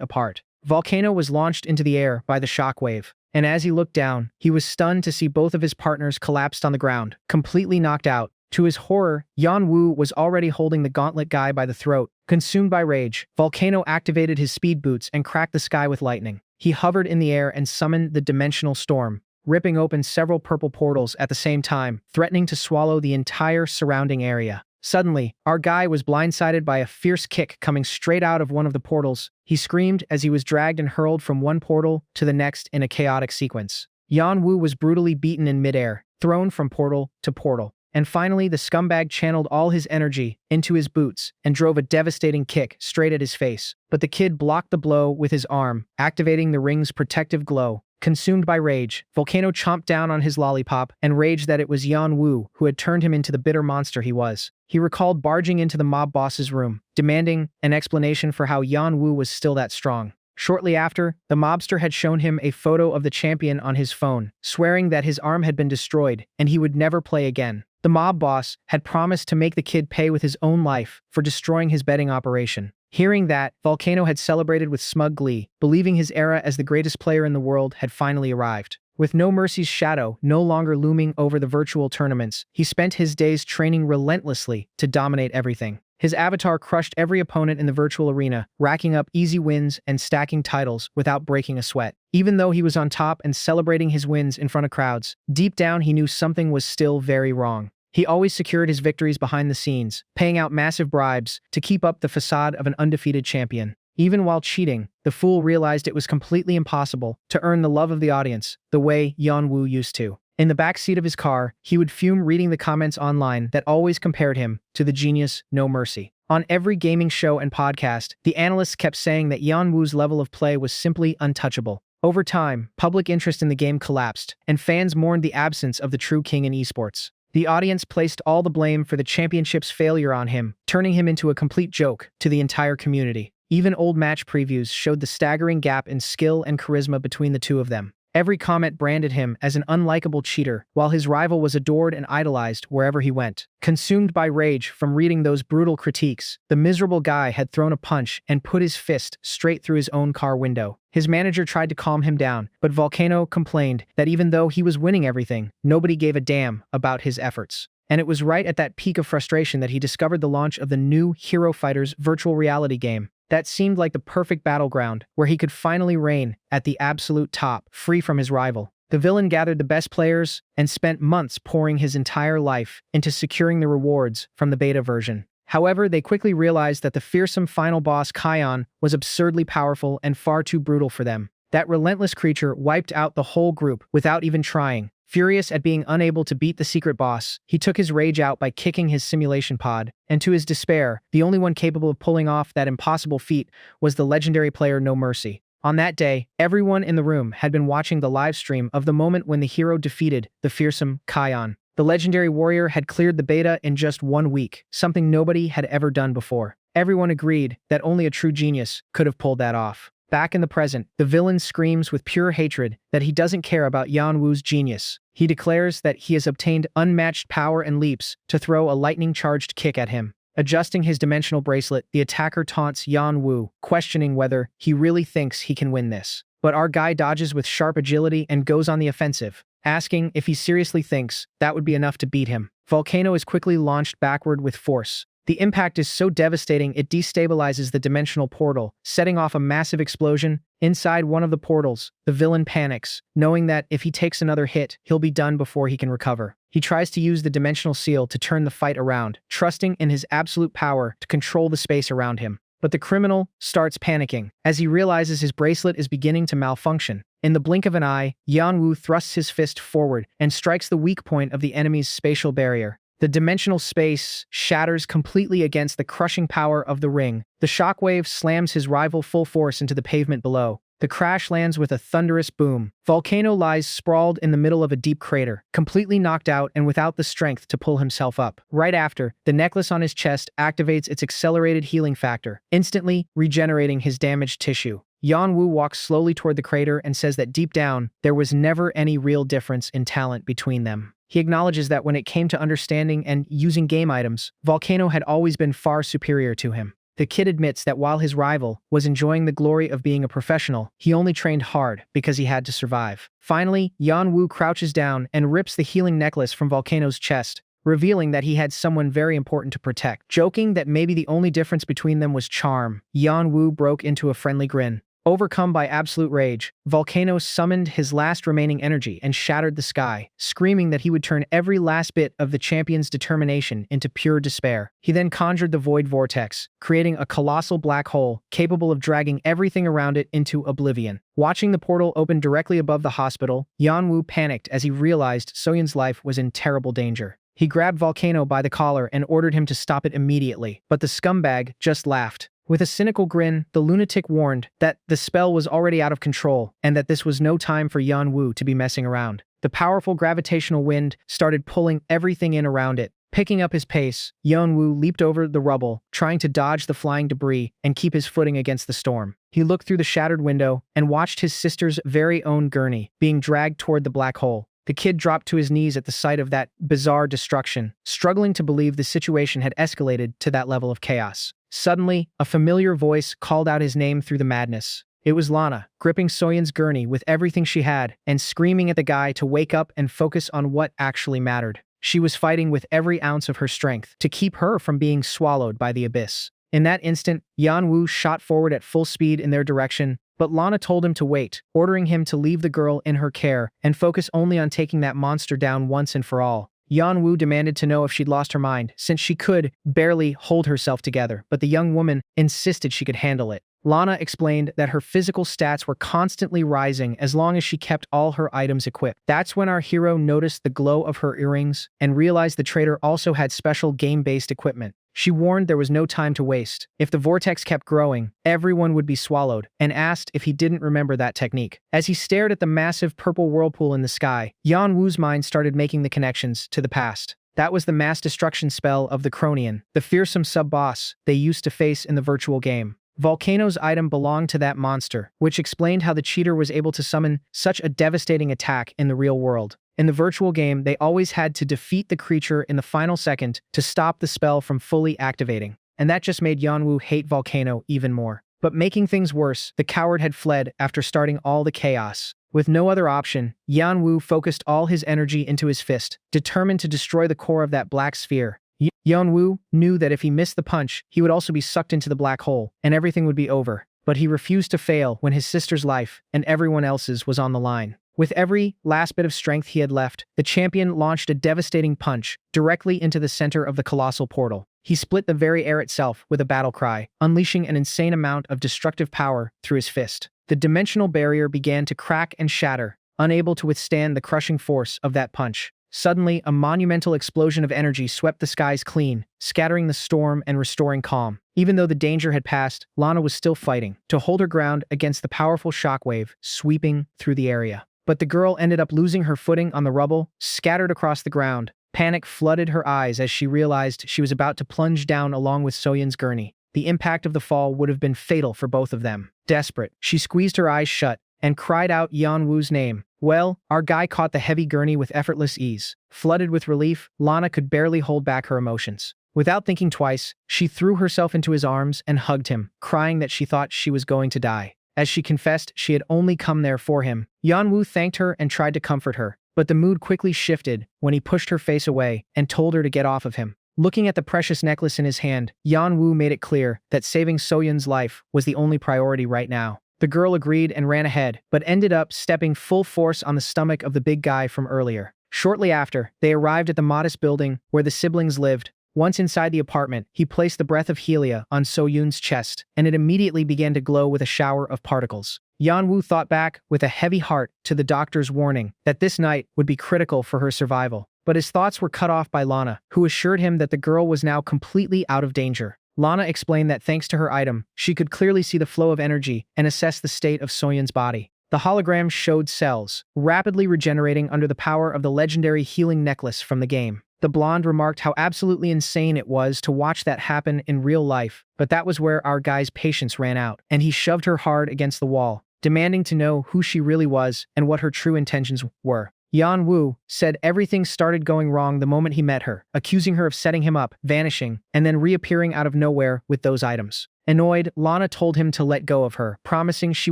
apart. Volcano was launched into the air by the shockwave, and as he looked down, he was stunned to see both of his partners collapsed on the ground, completely knocked out. To his horror, Yanwu was already holding the gauntlet guy by the throat. Consumed by rage, Volcano activated his speed boots and cracked the sky with lightning. He hovered in the air and summoned the dimensional storm, ripping open several purple portals at the same time, threatening to swallow the entire surrounding area. Suddenly, our guy was blindsided by a fierce kick coming straight out of one of the portals. He screamed as he was dragged and hurled from one portal to the next in a chaotic sequence. Yanwu was brutally beaten in midair, thrown from portal to portal. And finally, the scumbag channeled all his energy into his boots and drove a devastating kick straight at his face. But the kid blocked the blow with his arm, activating the ring's protective glow. Consumed by rage, Volcano chomped down on his lollipop and raged that it was Yanwu who had turned him into the bitter monster he was. He recalled barging into the mob boss's room, demanding an explanation for how Yanwu was still that strong. Shortly after, the mobster had shown him a photo of the champion on his phone, swearing that his arm had been destroyed and he would never play again. The mob boss had promised to make the kid pay with his own life for destroying his betting operation. Hearing that, Volcano had celebrated with smug glee, believing his era as the greatest player in the world had finally arrived. With No Mercy's shadow no longer looming over the virtual tournaments, he spent his days training relentlessly to dominate everything. His avatar crushed every opponent in the virtual arena, racking up easy wins and stacking titles without breaking a sweat. Even though he was on top and celebrating his wins in front of crowds, deep down he knew something was still very wrong. He always secured his victories behind the scenes, paying out massive bribes to keep up the facade of an undefeated champion. Even while cheating, the fool realized it was completely impossible to earn the love of the audience the way Yanwu used to. In the backseat of his car, he would fume reading the comments online that always compared him to the genius No Mercy. On every gaming show and podcast, the analysts kept saying that Yanwu's level of play was simply untouchable. Over time, public interest in the game collapsed, and fans mourned the absence of the true king in esports. The audience placed all the blame for the championship's failure on him, turning him into a complete joke to the entire community. Even old match previews showed the staggering gap in skill and charisma between the two of them. Every comment branded him as an unlikable cheater, while his rival was adored and idolized wherever he went. Consumed by rage from reading those brutal critiques, the miserable guy had thrown a punch and put his fist straight through his own car window. His manager tried to calm him down, but Volcano complained that even though he was winning everything, nobody gave a damn about his efforts. And it was right at that peak of frustration that he discovered the launch of the new Hero Fighters virtual reality game. That seemed like the perfect battleground, where he could finally reign at the absolute top, free from his rival. The villain gathered the best players and spent months pouring his entire life into securing the rewards from the beta version. However, they quickly realized that the fearsome final boss Kion was absurdly powerful and far too brutal for them. That relentless creature wiped out the whole group without even trying. Furious at being unable to beat the secret boss, he took his rage out by kicking his simulation pod, and to his despair, the only one capable of pulling off that impossible feat was the legendary player No Mercy. On that day, everyone in the room had been watching the live stream of the moment when the hero defeated the fearsome Kion. The legendary warrior had cleared the beta in just 1 week, something nobody had ever done before. Everyone agreed that only a true genius could have pulled that off. Back in the present, the villain screams with pure hatred that he doesn't care about Yanwu's genius. He declares that he has obtained unmatched power and leaps to throw a lightning-charged kick at him. Adjusting his dimensional bracelet, the attacker taunts Yanwu, questioning whether he really thinks he can win this. But our guy dodges with sharp agility and goes on the offensive, asking if he seriously thinks that would be enough to beat him. Volcano is quickly launched backward with force. The impact is so devastating it destabilizes the dimensional portal, setting off a massive explosion. Inside one of the portals, the villain panics, knowing that if he takes another hit, he'll be done before he can recover. He tries to use the dimensional seal to turn the fight around, trusting in his absolute power to control the space around him. But the criminal starts panicking as he realizes his bracelet is beginning to malfunction. In the blink of an eye, Yanwu thrusts his fist forward and strikes the weak point of the enemy's spatial barrier. The dimensional space shatters completely against the crushing power of the ring. The shockwave slams his rival full force into the pavement below. The crash lands with a thunderous boom. Volcano lies sprawled in the middle of a deep crater, completely knocked out and without the strength to pull himself up. Right after, the necklace on his chest activates its accelerated healing factor, instantly regenerating his damaged tissue. Yanwu walks slowly toward the crater and says that deep down, there was never any real difference in talent between them. He acknowledges that when it came to understanding and using game items, Volcano had always been far superior to him. The kid admits that while his rival was enjoying the glory of being a professional, he only trained hard because he had to survive. Finally, Yanwu crouches down and rips the healing necklace from Volcano's chest, revealing that he had someone very important to protect. Joking that maybe the only difference between them was charm, Yanwu broke into a friendly grin. Overcome by absolute rage, Volcano summoned his last remaining energy and shattered the sky, screaming that he would turn every last bit of the champion's determination into pure despair. He then conjured the Void Vortex, creating a colossal black hole capable of dragging everything around it into oblivion. Watching the portal open directly above the hospital, Yanwu panicked as he realized Soyun's life was in terrible danger. He grabbed Volcano by the collar and ordered him to stop it immediately, but the scumbag just laughed. With a cynical grin, the lunatic warned that the spell was already out of control and that this was no time for Yanwu to be messing around. The powerful gravitational wind started pulling everything in around it. Picking up his pace, Yanwu leaped over the rubble, trying to dodge the flying debris and keep his footing against the storm. He looked through the shattered window and watched his sister's very own gurney being dragged toward the black hole. The kid dropped to his knees at the sight of that bizarre destruction, struggling to believe the situation had escalated to that level of chaos. Suddenly, a familiar voice called out his name through the madness. It was Lana, gripping Soyun's gurney with everything she had and screaming at the guy to wake up and focus on what actually mattered. She was fighting with every ounce of her strength to keep her from being swallowed by the abyss. In that instant, Yanwu shot forward at full speed in their direction, but Lana told him to wait, ordering him to leave the girl in her care and focus only on taking that monster down once and for all. Yanwu demanded to know if she'd lost her mind, since she could barely hold herself together, but the young woman insisted she could handle it. Lana explained that her physical stats were constantly rising as long as she kept all her items equipped. That's when our hero noticed the glow of her earrings and realized the trader also had special game-based equipment. She warned there was no time to waste. If the vortex kept growing, everyone would be swallowed, and asked if he didn't remember that technique. As he stared at the massive purple whirlpool in the sky, Yanwu's mind started making the connections to the past. That was the mass destruction spell of the Cronian, the fearsome sub-boss they used to face in the virtual game. Volcano's item belonged to that monster, which explained how the cheater was able to summon such a devastating attack in the real world. In the virtual game, they always had to defeat the creature in the final second to stop the spell from fully activating, and that just made Yanwu hate Volcano even more. But making things worse, the coward had fled after starting all the chaos. With no other option, Yanwu focused all his energy into his fist, determined to destroy the core of that black sphere. Yanwu knew that if he missed the punch, he would also be sucked into the black hole, and everything would be over. But he refused to fail when his sister's life and everyone else's was on the line. With every last bit of strength he had left, the champion launched a devastating punch directly into the center of the colossal portal. He split the very air itself with a battle cry, unleashing an insane amount of destructive power through his fist. The dimensional barrier began to crack and shatter, unable to withstand the crushing force of that punch. Suddenly, a monumental explosion of energy swept the skies clean, scattering the storm and restoring calm. Even though the danger had passed, Lana was still fighting to hold her ground against the powerful shockwave sweeping through the area. But the girl ended up losing her footing on the rubble, scattered across the ground. Panic flooded her eyes as she realized she was about to plunge down along with Soyun's gurney. The impact of the fall would have been fatal for both of them. Desperate, she squeezed her eyes shut and cried out Yanwu's name. Well, our guy caught the heavy gurney with effortless ease. Flooded with relief, Lana could barely hold back her emotions. Without thinking twice, she threw herself into his arms and hugged him, crying that she thought she was going to die. As she confessed she had only come there for him, Yanwu thanked her and tried to comfort her, but the mood quickly shifted when he pushed her face away and told her to get off of him. Looking at the precious necklace in his hand, Yanwu made it clear that saving Soyun's life was the only priority right now. The girl agreed and ran ahead, but ended up stepping full force on the stomach of the big guy from earlier. Shortly after, they arrived at the modest building where the siblings lived. Once inside the apartment, he placed the breath of Helia on Soyun's chest, and it immediately began to glow with a shower of particles. Yanwu thought back with a heavy heart to the doctor's warning that this night would be critical for her survival. But his thoughts were cut off by Lana, who assured him that the girl was now completely out of danger. Lana explained that thanks to her item, she could clearly see the flow of energy and assess the state of Soyun's body. The hologram showed cells, rapidly regenerating under the power of the legendary healing necklace from the game. The blonde remarked how absolutely insane it was to watch that happen in real life, but that was where our guy's patience ran out, and he shoved her hard against the wall, demanding to know who she really was and what her true intentions were. Yan Wu said everything started going wrong the moment he met her, accusing her of setting him up, vanishing, and then reappearing out of nowhere with those items. Annoyed, Lana told him to let go of her, promising she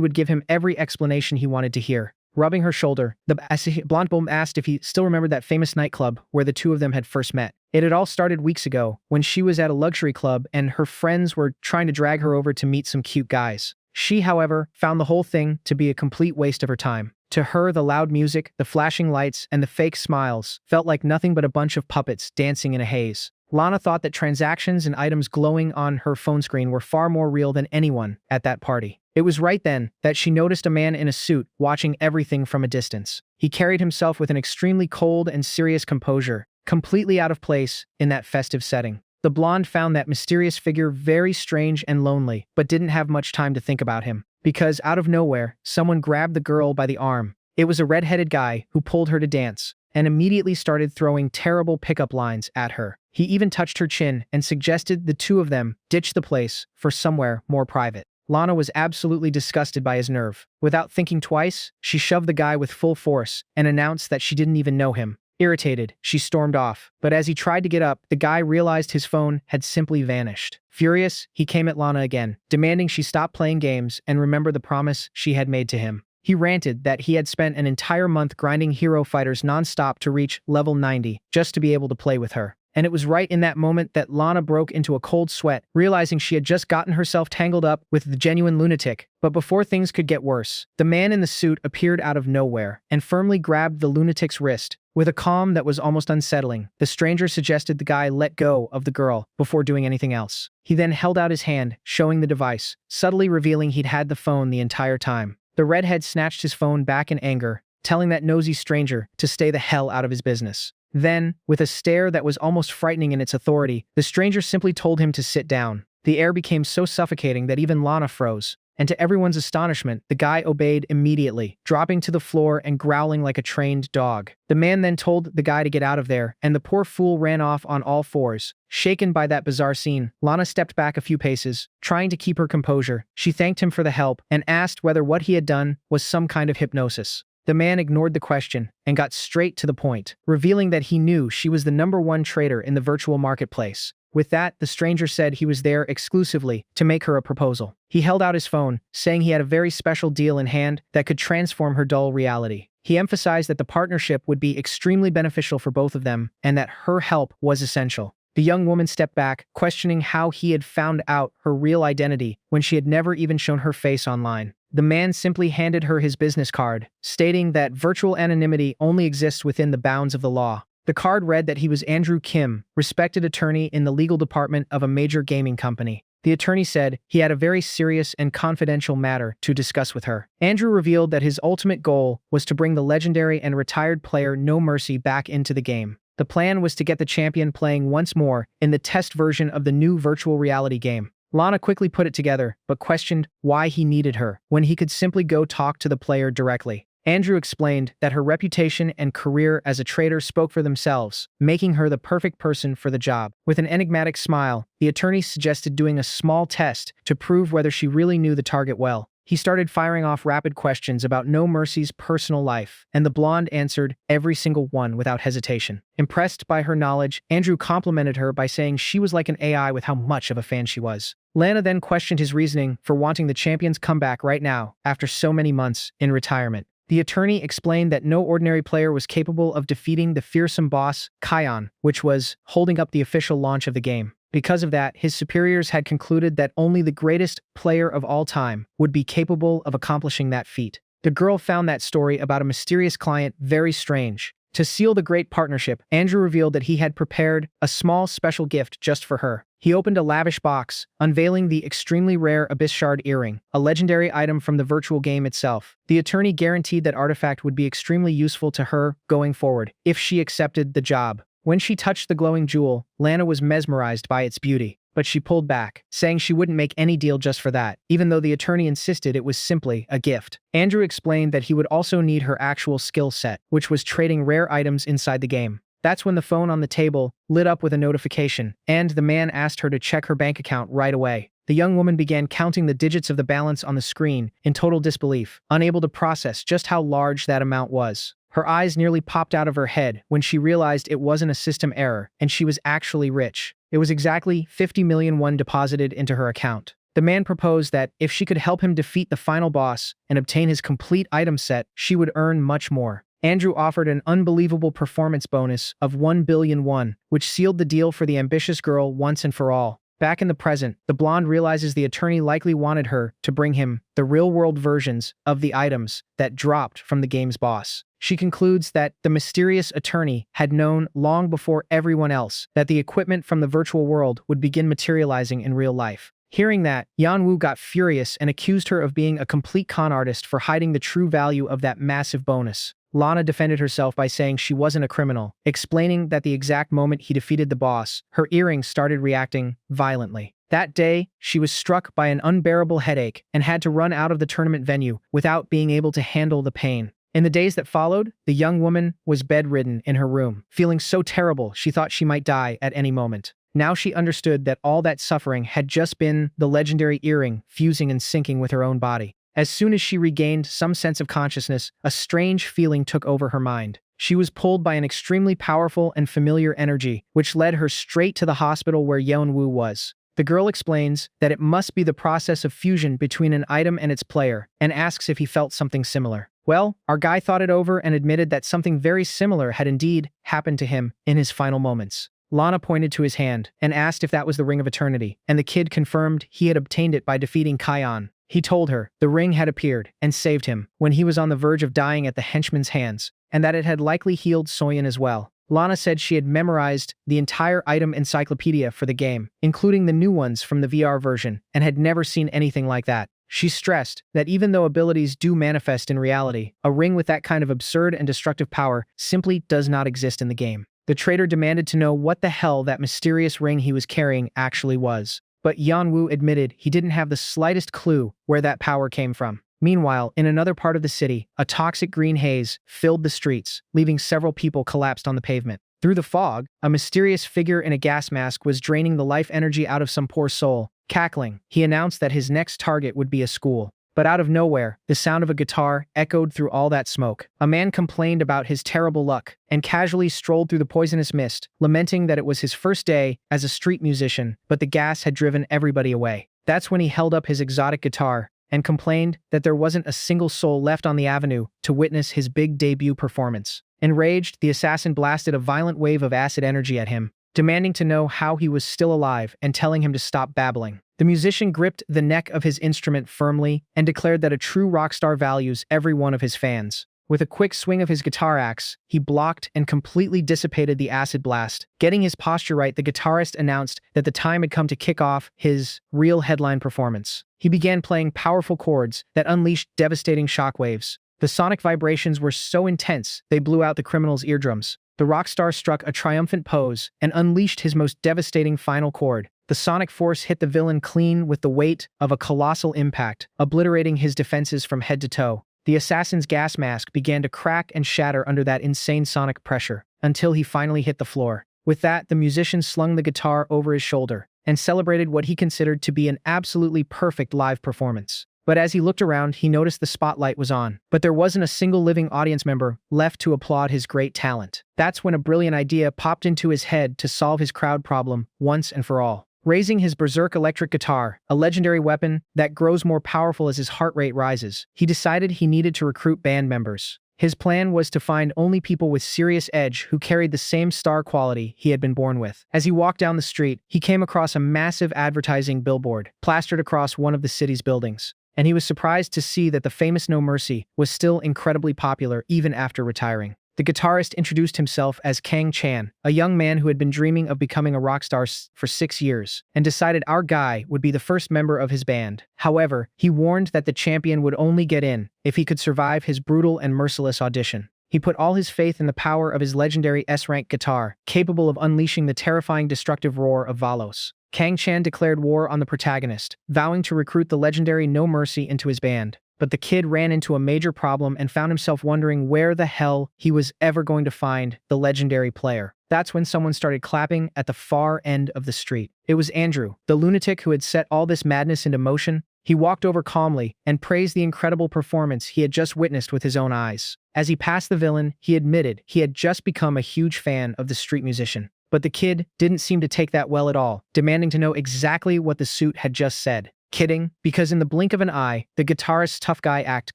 would give him every explanation he wanted to hear. Rubbing her shoulder, the blonde bomb asked if he still remembered that famous nightclub where the two of them had first met. It had all started weeks ago, when she was at a luxury club and her friends were trying to drag her over to meet some cute guys. She, however, found the whole thing to be a complete waste of her time. To her, the loud music, the flashing lights, and the fake smiles felt like nothing but a bunch of puppets dancing in a haze. Lana thought that transactions and items glowing on her phone screen were far more real than anyone at that party. It was right then that she noticed a man in a suit watching everything from a distance. He carried himself with an extremely cold and serious composure, completely out of place in that festive setting. The blonde found that mysterious figure very strange and lonely, but didn't have much time to think about him. Because out of nowhere, someone grabbed the girl by the arm. It was a red-headed guy who pulled her to dance, and immediately started throwing terrible pickup lines at her. He even touched her chin and suggested the two of them ditch the place for somewhere more private. Lana was absolutely disgusted by his nerve. Without thinking twice, she shoved the guy with full force and announced that she didn't even know him. Irritated, she stormed off, but as he tried to get up, the guy realized his phone had simply vanished. Furious, he came at Lana again, demanding she stop playing games and remember the promise she had made to him. He ranted that he had spent an entire month grinding hero fighters non-stop to reach level 90 just to be able to play with her. And it was right in that moment that Lana broke into a cold sweat, realizing she had just gotten herself tangled up with the genuine lunatic. But before things could get worse, the man in the suit appeared out of nowhere and firmly grabbed the lunatic's wrist. With a calm that was almost unsettling, the stranger suggested the guy let go of the girl before doing anything else. He then held out his hand, showing the device, subtly revealing he'd had the phone the entire time. The redhead snatched his phone back in anger, telling that nosy stranger to stay the hell out of his business. Then, with a stare that was almost frightening in its authority, the stranger simply told him to sit down. The air became so suffocating that even Lana froze. And to everyone's astonishment, the guy obeyed immediately, dropping to the floor and growling like a trained dog. The man then told the guy to get out of there, and the poor fool ran off on all fours. Shaken by that bizarre scene, Lana stepped back a few paces, trying to keep her composure. She thanked him for the help and asked whether what he had done was some kind of hypnosis. The man ignored the question and got straight to the point, revealing that he knew she was the #1 trader in the virtual marketplace. With that, the stranger said he was there exclusively to make her a proposal. He held out his phone, saying he had a very special deal in hand that could transform her dull reality. He emphasized that the partnership would be extremely beneficial for both of them and that her help was essential. The young woman stepped back, questioning how he had found out her real identity when she had never even shown her face online. The man simply handed her his business card, stating that virtual anonymity only exists within the bounds of the law. The card read that he was Andrew Kim, respected attorney in the legal department of a major gaming company. The attorney said he had a very serious and confidential matter to discuss with her. Andrew revealed that his ultimate goal was to bring the legendary and retired player No Mercy back into the game. The plan was to get the champion playing once more in the test version of the new virtual reality game. Lana quickly put it together, but questioned why he needed her when he could simply go talk to the player directly. Andrew explained that her reputation and career as a trader spoke for themselves, making her the perfect person for the job. With an enigmatic smile, the attorney suggested doing a small test to prove whether she really knew the target well. He started firing off rapid questions about No Mercy's personal life, and the blonde answered every single one without hesitation. Impressed by her knowledge, Andrew complimented her by saying she was like an AI with how much of a fan she was. Lana then questioned his reasoning for wanting the champion's comeback right now, after so many months in retirement. The attorney explained that no ordinary player was capable of defeating the fearsome boss, Kion, which was holding up the official launch of the game. Because of that, his superiors had concluded that only the greatest player of all time would be capable of accomplishing that feat. The girl found that story about a mysterious client very strange. To seal the great partnership, Andrew revealed that he had prepared a small special gift just for her. He opened a lavish box, unveiling the extremely rare Abyss Shard earring, a legendary item from the virtual game itself. The attorney guaranteed that artifact would be extremely useful to her going forward, if she accepted the job. When she touched the glowing jewel, Lana was mesmerized by its beauty. But she pulled back, saying she wouldn't make any deal just for that, even though the attorney insisted it was simply a gift. Andrew explained that he would also need her actual skill set, which was trading rare items inside the game. That's when the phone on the table lit up with a notification, and the man asked her to check her bank account right away. The young woman began counting the digits of the balance on the screen in total disbelief, unable to process just how large that amount was. Her eyes nearly popped out of her head when she realized it wasn't a system error and she was actually rich. It was exactly 50 million won deposited into her account. The man proposed that if she could help him defeat the final boss and obtain his complete item set, she would earn much more. Andrew offered an unbelievable performance bonus of 1 billion won, which sealed the deal for the ambitious girl once and for all. Back in the present, the blonde realizes the attorney likely wanted her to bring him the real-world versions of the items that dropped from the game's boss. She concludes that the mysterious attorney had known long before everyone else that the equipment from the virtual world would begin materializing in real life. Hearing that, Yanwu got furious and accused her of being a complete con artist for hiding the true value of that massive bonus. Lana defended herself by saying she wasn't a criminal, explaining that the exact moment he defeated the boss, her earrings started reacting violently. That day, she was struck by an unbearable headache and had to run out of the tournament venue without being able to handle the pain. In the days that followed, the young woman was bedridden in her room, feeling so terrible she thought she might die at any moment. Now she understood that all that suffering had just been the legendary earring fusing and syncing with her own body. As soon as she regained some sense of consciousness, a strange feeling took over her mind. She was pulled by an extremely powerful and familiar energy, which led her straight to the hospital where Yeonwoo was. The girl explains that it must be the process of fusion between an item and its player, and asks if he felt something similar. Well, our guy thought it over and admitted that something very similar had indeed happened to him in his final moments. Lana pointed to his hand and asked if that was the Ring of Eternity, and the kid confirmed he had obtained it by defeating Kion. He told her the ring had appeared and saved him when he was on the verge of dying at the henchman's hands, and that it had likely healed Soyeon as well. Lana said she had memorized the entire item encyclopedia for the game, including the new ones from the VR version, and had never seen anything like that. She stressed that even though abilities do manifest in reality, a ring with that kind of absurd and destructive power simply does not exist in the game. The trader demanded to know what the hell that mysterious ring he was carrying actually was. But Yeonwoo admitted he didn't have the slightest clue where that power came from. Meanwhile, in another part of the city, a toxic green haze filled the streets, leaving several people collapsed on the pavement. Through the fog, a mysterious figure in a gas mask was draining the life energy out of some poor soul. Cackling, he announced that his next target would be a school. But out of nowhere, the sound of a guitar echoed through all that smoke. A man complained about his terrible luck and casually strolled through the poisonous mist, lamenting that it was his first day as a street musician, but the gas had driven everybody away. That's when he held up his exotic guitar and complained that there wasn't a single soul left on the avenue to witness his big debut performance. Enraged, the assassin blasted a violent wave of acid energy at him, demanding to know how he was still alive and telling him to stop babbling. The musician gripped the neck of his instrument firmly and declared that a true rock star values every one of his fans. With a quick swing of his guitar axe, he blocked and completely dissipated the acid blast. Getting his posture right, the guitarist announced that the time had come to kick off his real headline performance. He began playing powerful chords that unleashed devastating shockwaves. The sonic vibrations were so intense, they blew out the criminal's eardrums. The rock star struck a triumphant pose and unleashed his most devastating final chord. The sonic force hit the villain clean with the weight of a colossal impact, obliterating his defenses from head to toe. The assassin's gas mask began to crack and shatter under that insane sonic pressure, until he finally hit the floor. With that, the musician slung the guitar over his shoulder and celebrated what he considered to be an absolutely perfect live performance. But as he looked around, he noticed the spotlight was on. But there wasn't a single living audience member left to applaud his great talent. That's when a brilliant idea popped into his head to solve his crowd problem once and for all. Raising his berserk electric guitar, a legendary weapon that grows more powerful as his heart rate rises, he decided he needed to recruit band members. His plan was to find only people with serious edge who carried the same star quality he had been born with. As he walked down the street, he came across a massive advertising billboard plastered across one of the city's buildings. And he was surprised to see that the famous No Mercy was still incredibly popular even after retiring. The guitarist introduced himself as Kang Chan, a young man who had been dreaming of becoming a rock star for 6 years, and decided our guy would be the first member of his band. However, he warned that the champion would only get in if he could survive his brutal and merciless audition. He put all his faith in the power of his legendary S-rank guitar, capable of unleashing the terrifying destructive roar of Valos. Kang Chan declared war on the protagonist, vowing to recruit the legendary No Mercy into his band. But the kid ran into a major problem and found himself wondering where the hell he was ever going to find the legendary player. That's when someone started clapping at the far end of the street. It was Andrew, the lunatic who had set all this madness into motion. He walked over calmly and praised the incredible performance he had just witnessed with his own eyes. As he passed the villain, he admitted he had just become a huge fan of the street musician. But the kid didn't seem to take that well at all, demanding to know exactly what the suit had just said. Kidding, because in the blink of an eye, the guitarist's tough guy act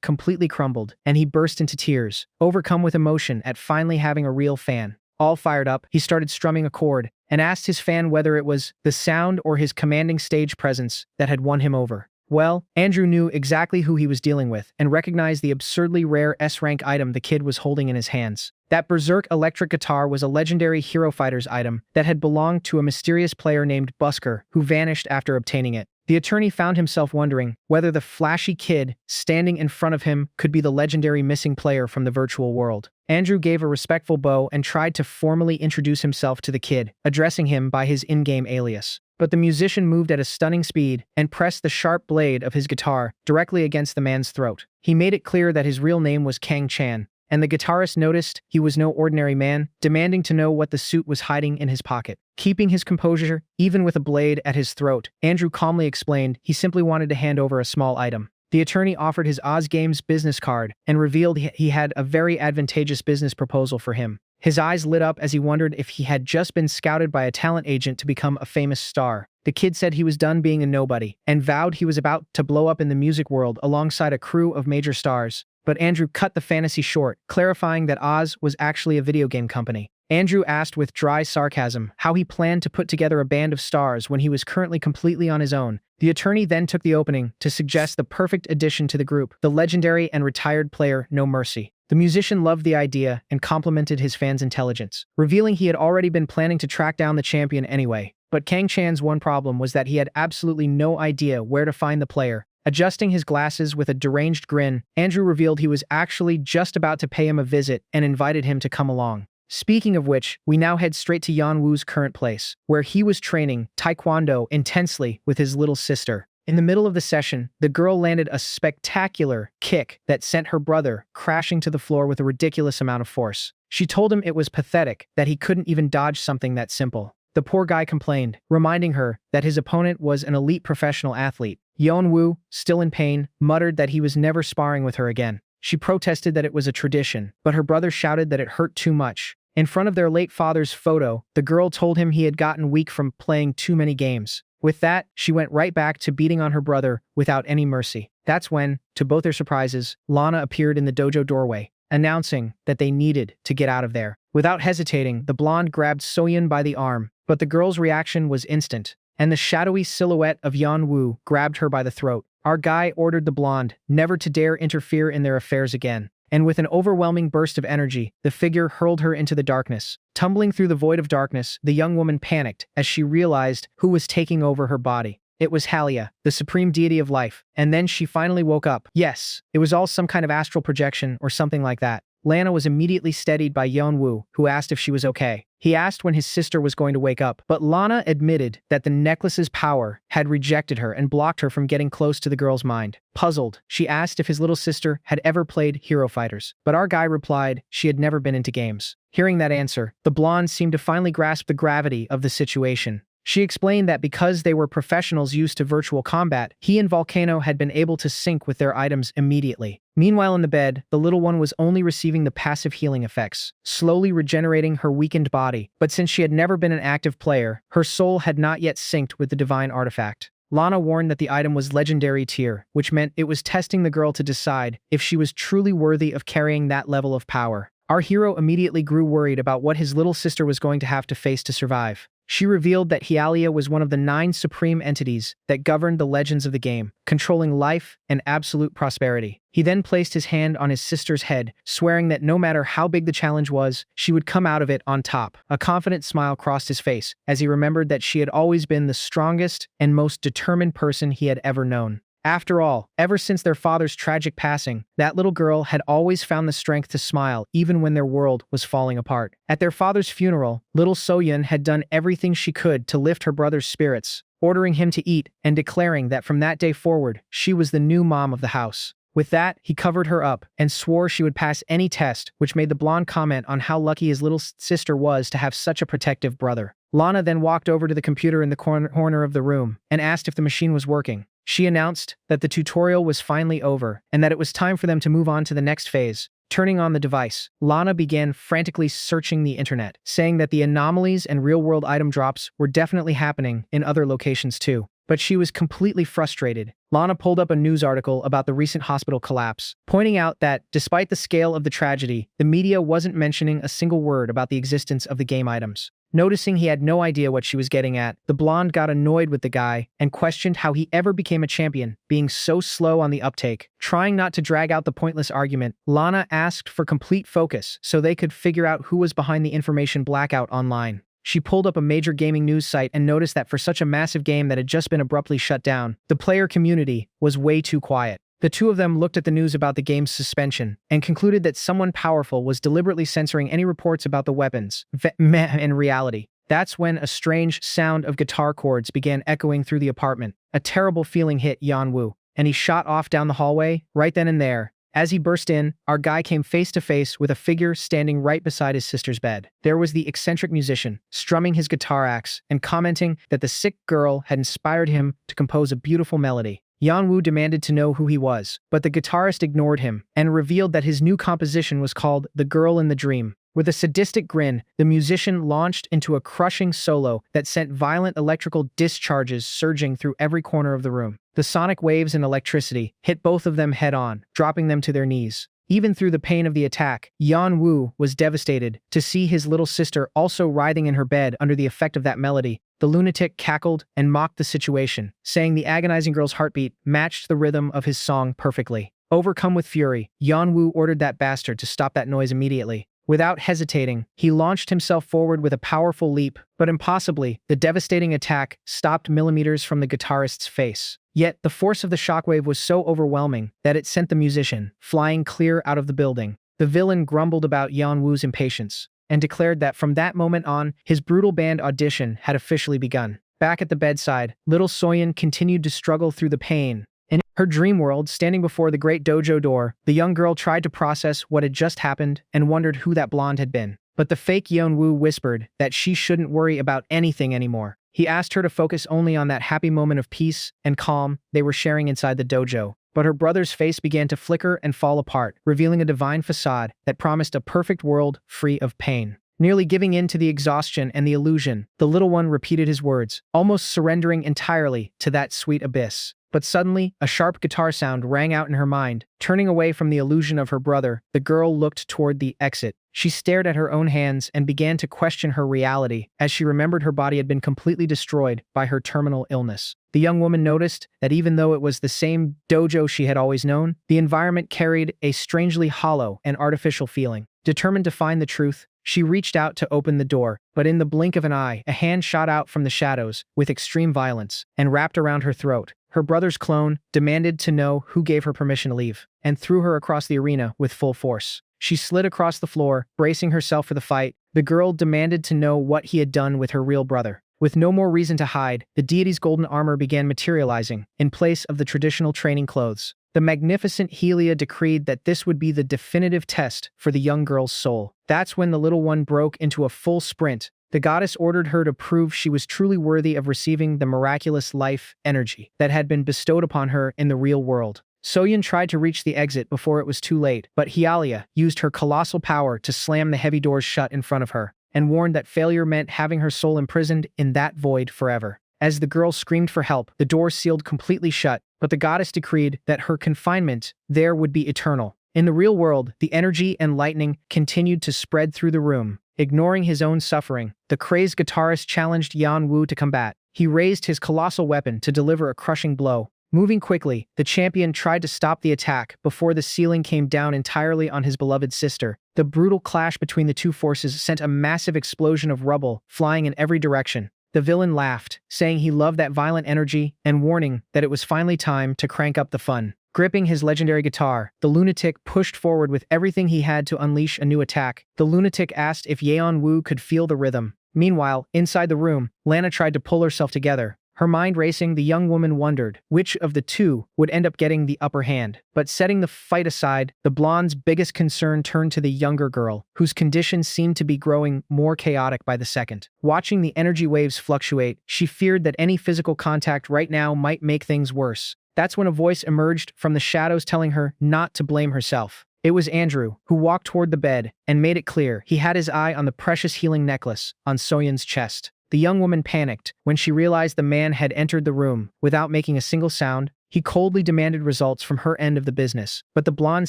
completely crumbled, and he burst into tears, overcome with emotion at finally having a real fan. All fired up, he started strumming a chord, and asked his fan whether it was the sound or his commanding stage presence that had won him over. Well, Andrew knew exactly who he was dealing with, and recognized the absurdly rare S-rank item the kid was holding in his hands. That Berserk electric guitar was a legendary Hero Fighters item that had belonged to a mysterious player named Busker, who vanished after obtaining it. The attorney found himself wondering whether the flashy kid standing in front of him could be the legendary missing player from the virtual world. Andrew gave a respectful bow and tried to formally introduce himself to the kid, addressing him by his in-game alias. But the musician moved at a stunning speed and pressed the sharp blade of his guitar directly against the man's throat. He made it clear that his real name was Kang Chan, and the guitarist noticed he was no ordinary man, demanding to know what the suit was hiding in his pocket. Keeping his composure, even with a blade at his throat, Andrew calmly explained he simply wanted to hand over a small item. The attorney offered his Oz Games business card and revealed he had a very advantageous business proposal for him. His eyes lit up as he wondered if he had just been scouted by a talent agent to become a famous star. The kid said he was done being a nobody and vowed he was about to blow up in the music world alongside a crew of major stars. But Andrew cut the fantasy short, clarifying that Oz was actually a video game company. Andrew asked with dry sarcasm how he planned to put together a band of stars when he was currently completely on his own. The attorney then took the opening to suggest the perfect addition to the group, the legendary and retired player No Mercy. The musician loved the idea and complimented his fans' intelligence, revealing he had already been planning to track down the champion anyway. But Kang Chan's one problem was that he had absolutely no idea where to find the player. Adjusting his glasses with a deranged grin, Andrew revealed he was actually just about to pay him a visit and invited him to come along. Speaking of which, we now head straight to Yanwu's current place, where he was training Taekwondo intensely with his little sister. In the middle of the session, the girl landed a spectacular kick that sent her brother crashing to the floor with a ridiculous amount of force. She told him it was pathetic that he couldn't even dodge something that simple. The poor guy complained, reminding her that his opponent was an elite professional athlete. Yanwu, still in pain, muttered that he was never sparring with her again. She protested that it was a tradition, but her brother shouted that it hurt too much. In front of their late father's photo, the girl told him he had gotten weak from playing too many games. With that, she went right back to beating on her brother without any mercy. That's when, to both their surprises, Lana appeared in the dojo doorway, announcing that they needed to get out of there. Without hesitating, the blonde grabbed Soyun by the arm, but the girl's reaction was instant, and the shadowy silhouette of Yanwu grabbed her by the throat. Our guy ordered the blonde never to dare interfere in their affairs again, and with an overwhelming burst of energy, the figure hurled her into the darkness. Tumbling through the void of darkness, the young woman panicked as she realized who was taking over her body. It was Halia, the supreme deity of life, and then she finally woke up. Yes, it was all some kind of astral projection or something like that. Lana was immediately steadied by Yeonwoo, who asked if she was okay. He asked when his sister was going to wake up, but Lana admitted that the necklace's power had rejected her and blocked her from getting close to the girl's mind. Puzzled, she asked if his little sister had ever played Hero Fighters, but our guy replied she had never been into games. Hearing that answer, the blonde seemed to finally grasp the gravity of the situation. She explained that because they were professionals used to virtual combat, he and Volcano had been able to sync with their items immediately. Meanwhile in the bed, the little one was only receiving the passive healing effects, slowly regenerating her weakened body, but since she had never been an active player, her soul had not yet synced with the divine artifact. Lana warned that the item was legendary tier, which meant it was testing the girl to decide if she was truly worthy of carrying that level of power. Our hero immediately grew worried about what his little sister was going to have to face to survive. She revealed that Hylia was one of the 9 supreme entities that governed the legends of the game, controlling life and absolute prosperity. He then placed his hand on his sister's head, swearing that no matter how big the challenge was, she would come out of it on top. A confident smile crossed his face as he remembered that she had always been the strongest and most determined person he had ever known. After all, ever since their father's tragic passing, that little girl had always found the strength to smile even when their world was falling apart. At their father's funeral, little Soyeon had done everything she could to lift her brother's spirits, ordering him to eat and declaring that from that day forward, she was the new mom of the house. With that, he covered her up and swore she would pass any test, which made the blonde comment on how lucky his little sister was to have such a protective brother. Lana then walked over to the computer in the corner of the room and asked if the machine was working. She announced that the tutorial was finally over and that it was time for them to move on to the next phase. Turning on the device, Lana began frantically searching the internet, saying that the anomalies and real-world item drops were definitely happening in other locations too. But she was completely frustrated. Lana pulled up a news article about the recent hospital collapse, pointing out that, despite the scale of the tragedy, the media wasn't mentioning a single word about the existence of the game items. Noticing he had no idea what she was getting at, the blonde got annoyed with the guy and questioned how he ever became a champion, being so slow on the uptake. Trying not to drag out the pointless argument, Lana asked for complete focus so they could figure out who was behind the information blackout online. She pulled up a major gaming news site and noticed that for such a massive game that had just been abruptly shut down, the player community was way too quiet. The two of them looked at the news about the game's suspension and concluded that someone powerful was deliberately censoring any reports about the weapons. In reality, that's when a strange sound of guitar chords began echoing through the apartment. A terrible feeling hit Yeonwoo, and he shot off down the hallway right then and there. As he burst in, our guy came face to face with a figure standing right beside his sister's bed. There was the eccentric musician, strumming his guitar axe and commenting that the sick girl had inspired him to compose a beautiful melody. Yeonwoo demanded to know who he was, but the guitarist ignored him and revealed that his new composition was called The Girl in the Dream. With a sadistic grin, the musician launched into a crushing solo that sent violent electrical discharges surging through every corner of the room. The sonic waves and electricity hit both of them head-on, dropping them to their knees. Even through the pain of the attack, Yeonwoo was devastated to see his little sister also writhing in her bed under the effect of that melody. The lunatic cackled and mocked the situation, saying the agonizing girl's heartbeat matched the rhythm of his song perfectly. Overcome with fury, Yeonwoo ordered that bastard to stop that noise immediately. Without hesitating, he launched himself forward with a powerful leap, but impossibly, the devastating attack stopped millimeters from the guitarist's face. Yet, the force of the shockwave was so overwhelming that it sent the musician flying clear out of the building. The villain grumbled about Yeonwoo's impatience and declared that from that moment on, his brutal band audition had officially begun. Back at the bedside, little Soyeon continued to struggle through the pain. In her dream world, standing before the great dojo door, the young girl tried to process what had just happened and wondered who that blonde had been. But the fake Yeonwoo whispered that she shouldn't worry about anything anymore. He asked her to focus only on that happy moment of peace and calm they were sharing inside the dojo. But her brother's face began to flicker and fall apart, revealing a divine facade that promised a perfect world free of pain. Nearly giving in to the exhaustion and the illusion, the little one repeated his words, almost surrendering entirely to that sweet abyss. But suddenly, a sharp guitar sound rang out in her mind. Turning away from the illusion of her brother, the girl looked toward the exit. She stared at her own hands and began to question her reality as she remembered her body had been completely destroyed by her terminal illness. The young woman noticed that even though it was the same dojo she had always known, the environment carried a strangely hollow and artificial feeling. Determined to find the truth, she reached out to open the door, but in the blink of an eye, a hand shot out from the shadows with extreme violence and wrapped around her throat. Her brother's clone demanded to know who gave her permission to leave and threw her across the arena with full force. She slid across the floor, bracing herself for the fight. The girl demanded to know what he had done with her real brother. With no more reason to hide, the deity's golden armor began materializing in place of the traditional training clothes. The magnificent Helia decreed that this would be the definitive test for the young girl's soul. That's when the little one broke into a full sprint. The goddess ordered her to prove she was truly worthy of receiving the miraculous life energy that had been bestowed upon her in the real world. Soyeon tried to reach the exit before it was too late, but Helia used her colossal power to slam the heavy doors shut in front of her, and warned that failure meant having her soul imprisoned in that void forever. As the girl screamed for help, the door sealed completely shut, but the goddess decreed that her confinement there would be eternal. In the real world, the energy and lightning continued to spread through the room. Ignoring his own suffering, the crazed guitarist challenged Yeonwoo to combat. He raised his colossal weapon to deliver a crushing blow. Moving quickly, the champion tried to stop the attack before the ceiling came down entirely on his beloved sister. The brutal clash between the two forces sent a massive explosion of rubble flying in every direction. The villain laughed, saying he loved that violent energy and warning that it was finally time to crank up the fun. Gripping his legendary guitar, the lunatic pushed forward with everything he had to unleash a new attack. The lunatic asked if Yeon-woo could feel the rhythm. Meanwhile, inside the room, Lana tried to pull herself together. Her mind racing, the young woman wondered which of the two would end up getting the upper hand. But setting the fight aside, the blonde's biggest concern turned to the younger girl, whose condition seemed to be growing more chaotic by the second. Watching the energy waves fluctuate, she feared that any physical contact right now might make things worse. That's when a voice emerged from the shadows telling her not to blame herself. It was Andrew, who walked toward the bed and made it clear he had his eye on the precious healing necklace on Soyeon's chest. The young woman panicked when she realized the man had entered the room without making a single sound. He coldly demanded results from her end of the business, but the blonde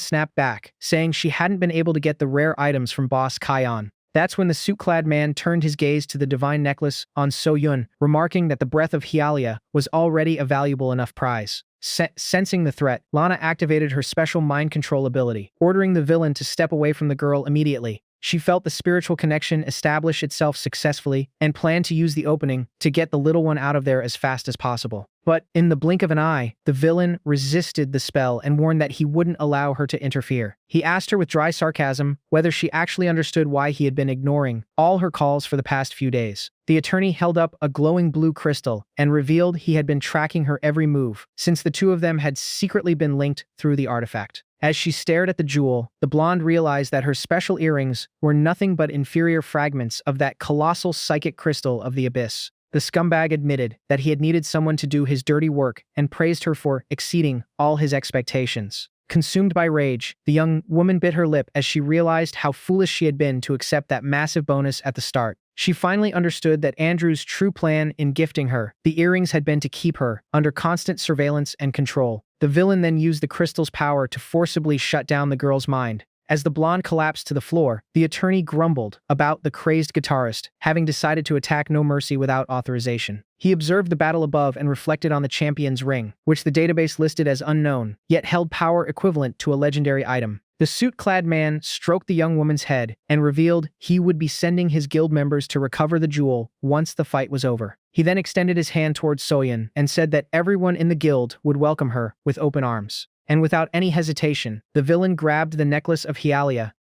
snapped back, saying she hadn't been able to get the rare items from boss Kyon. That's when the suit-clad man turned his gaze to the divine necklace on Soyeon, remarking that the breath of Hyalia was already a valuable enough prize. Sensing the threat, Lana activated her special mind control ability, ordering the villain to step away from the girl immediately. She felt the spiritual connection establish itself successfully and planned to use the opening to get the little one out of there as fast as possible. But in the blink of an eye, the villain resisted the spell and warned that he wouldn't allow her to interfere. He asked her with dry sarcasm whether she actually understood why he had been ignoring all her calls for the past few days. The attorney held up a glowing blue crystal and revealed he had been tracking her every move, since the two of them had secretly been linked through the artifact. As she stared at the jewel, the blonde realized that her special earrings were nothing but inferior fragments of that colossal psychic crystal of the abyss. The scumbag admitted that he had needed someone to do his dirty work and praised her for exceeding all his expectations. Consumed by rage, the young woman bit her lip as she realized how foolish she had been to accept that massive bonus at the start. She finally understood that Andrew's true plan in gifting her the earrings had been to keep her under constant surveillance and control. The villain then used the crystal's power to forcibly shut down the girl's mind. As the blonde collapsed to the floor, the attorney grumbled about the crazed guitarist having decided to attack no mercy without authorization. He observed the battle above and reflected on the champion's ring, which the database listed as unknown, yet held power equivalent to a legendary item. The suit-clad man stroked the young woman's head and revealed he would be sending his guild members to recover the jewel once the fight was over. He then extended his hand towards Soyeon and said that everyone in the guild would welcome her with open arms. And without any hesitation, the villain grabbed the necklace of Hyalia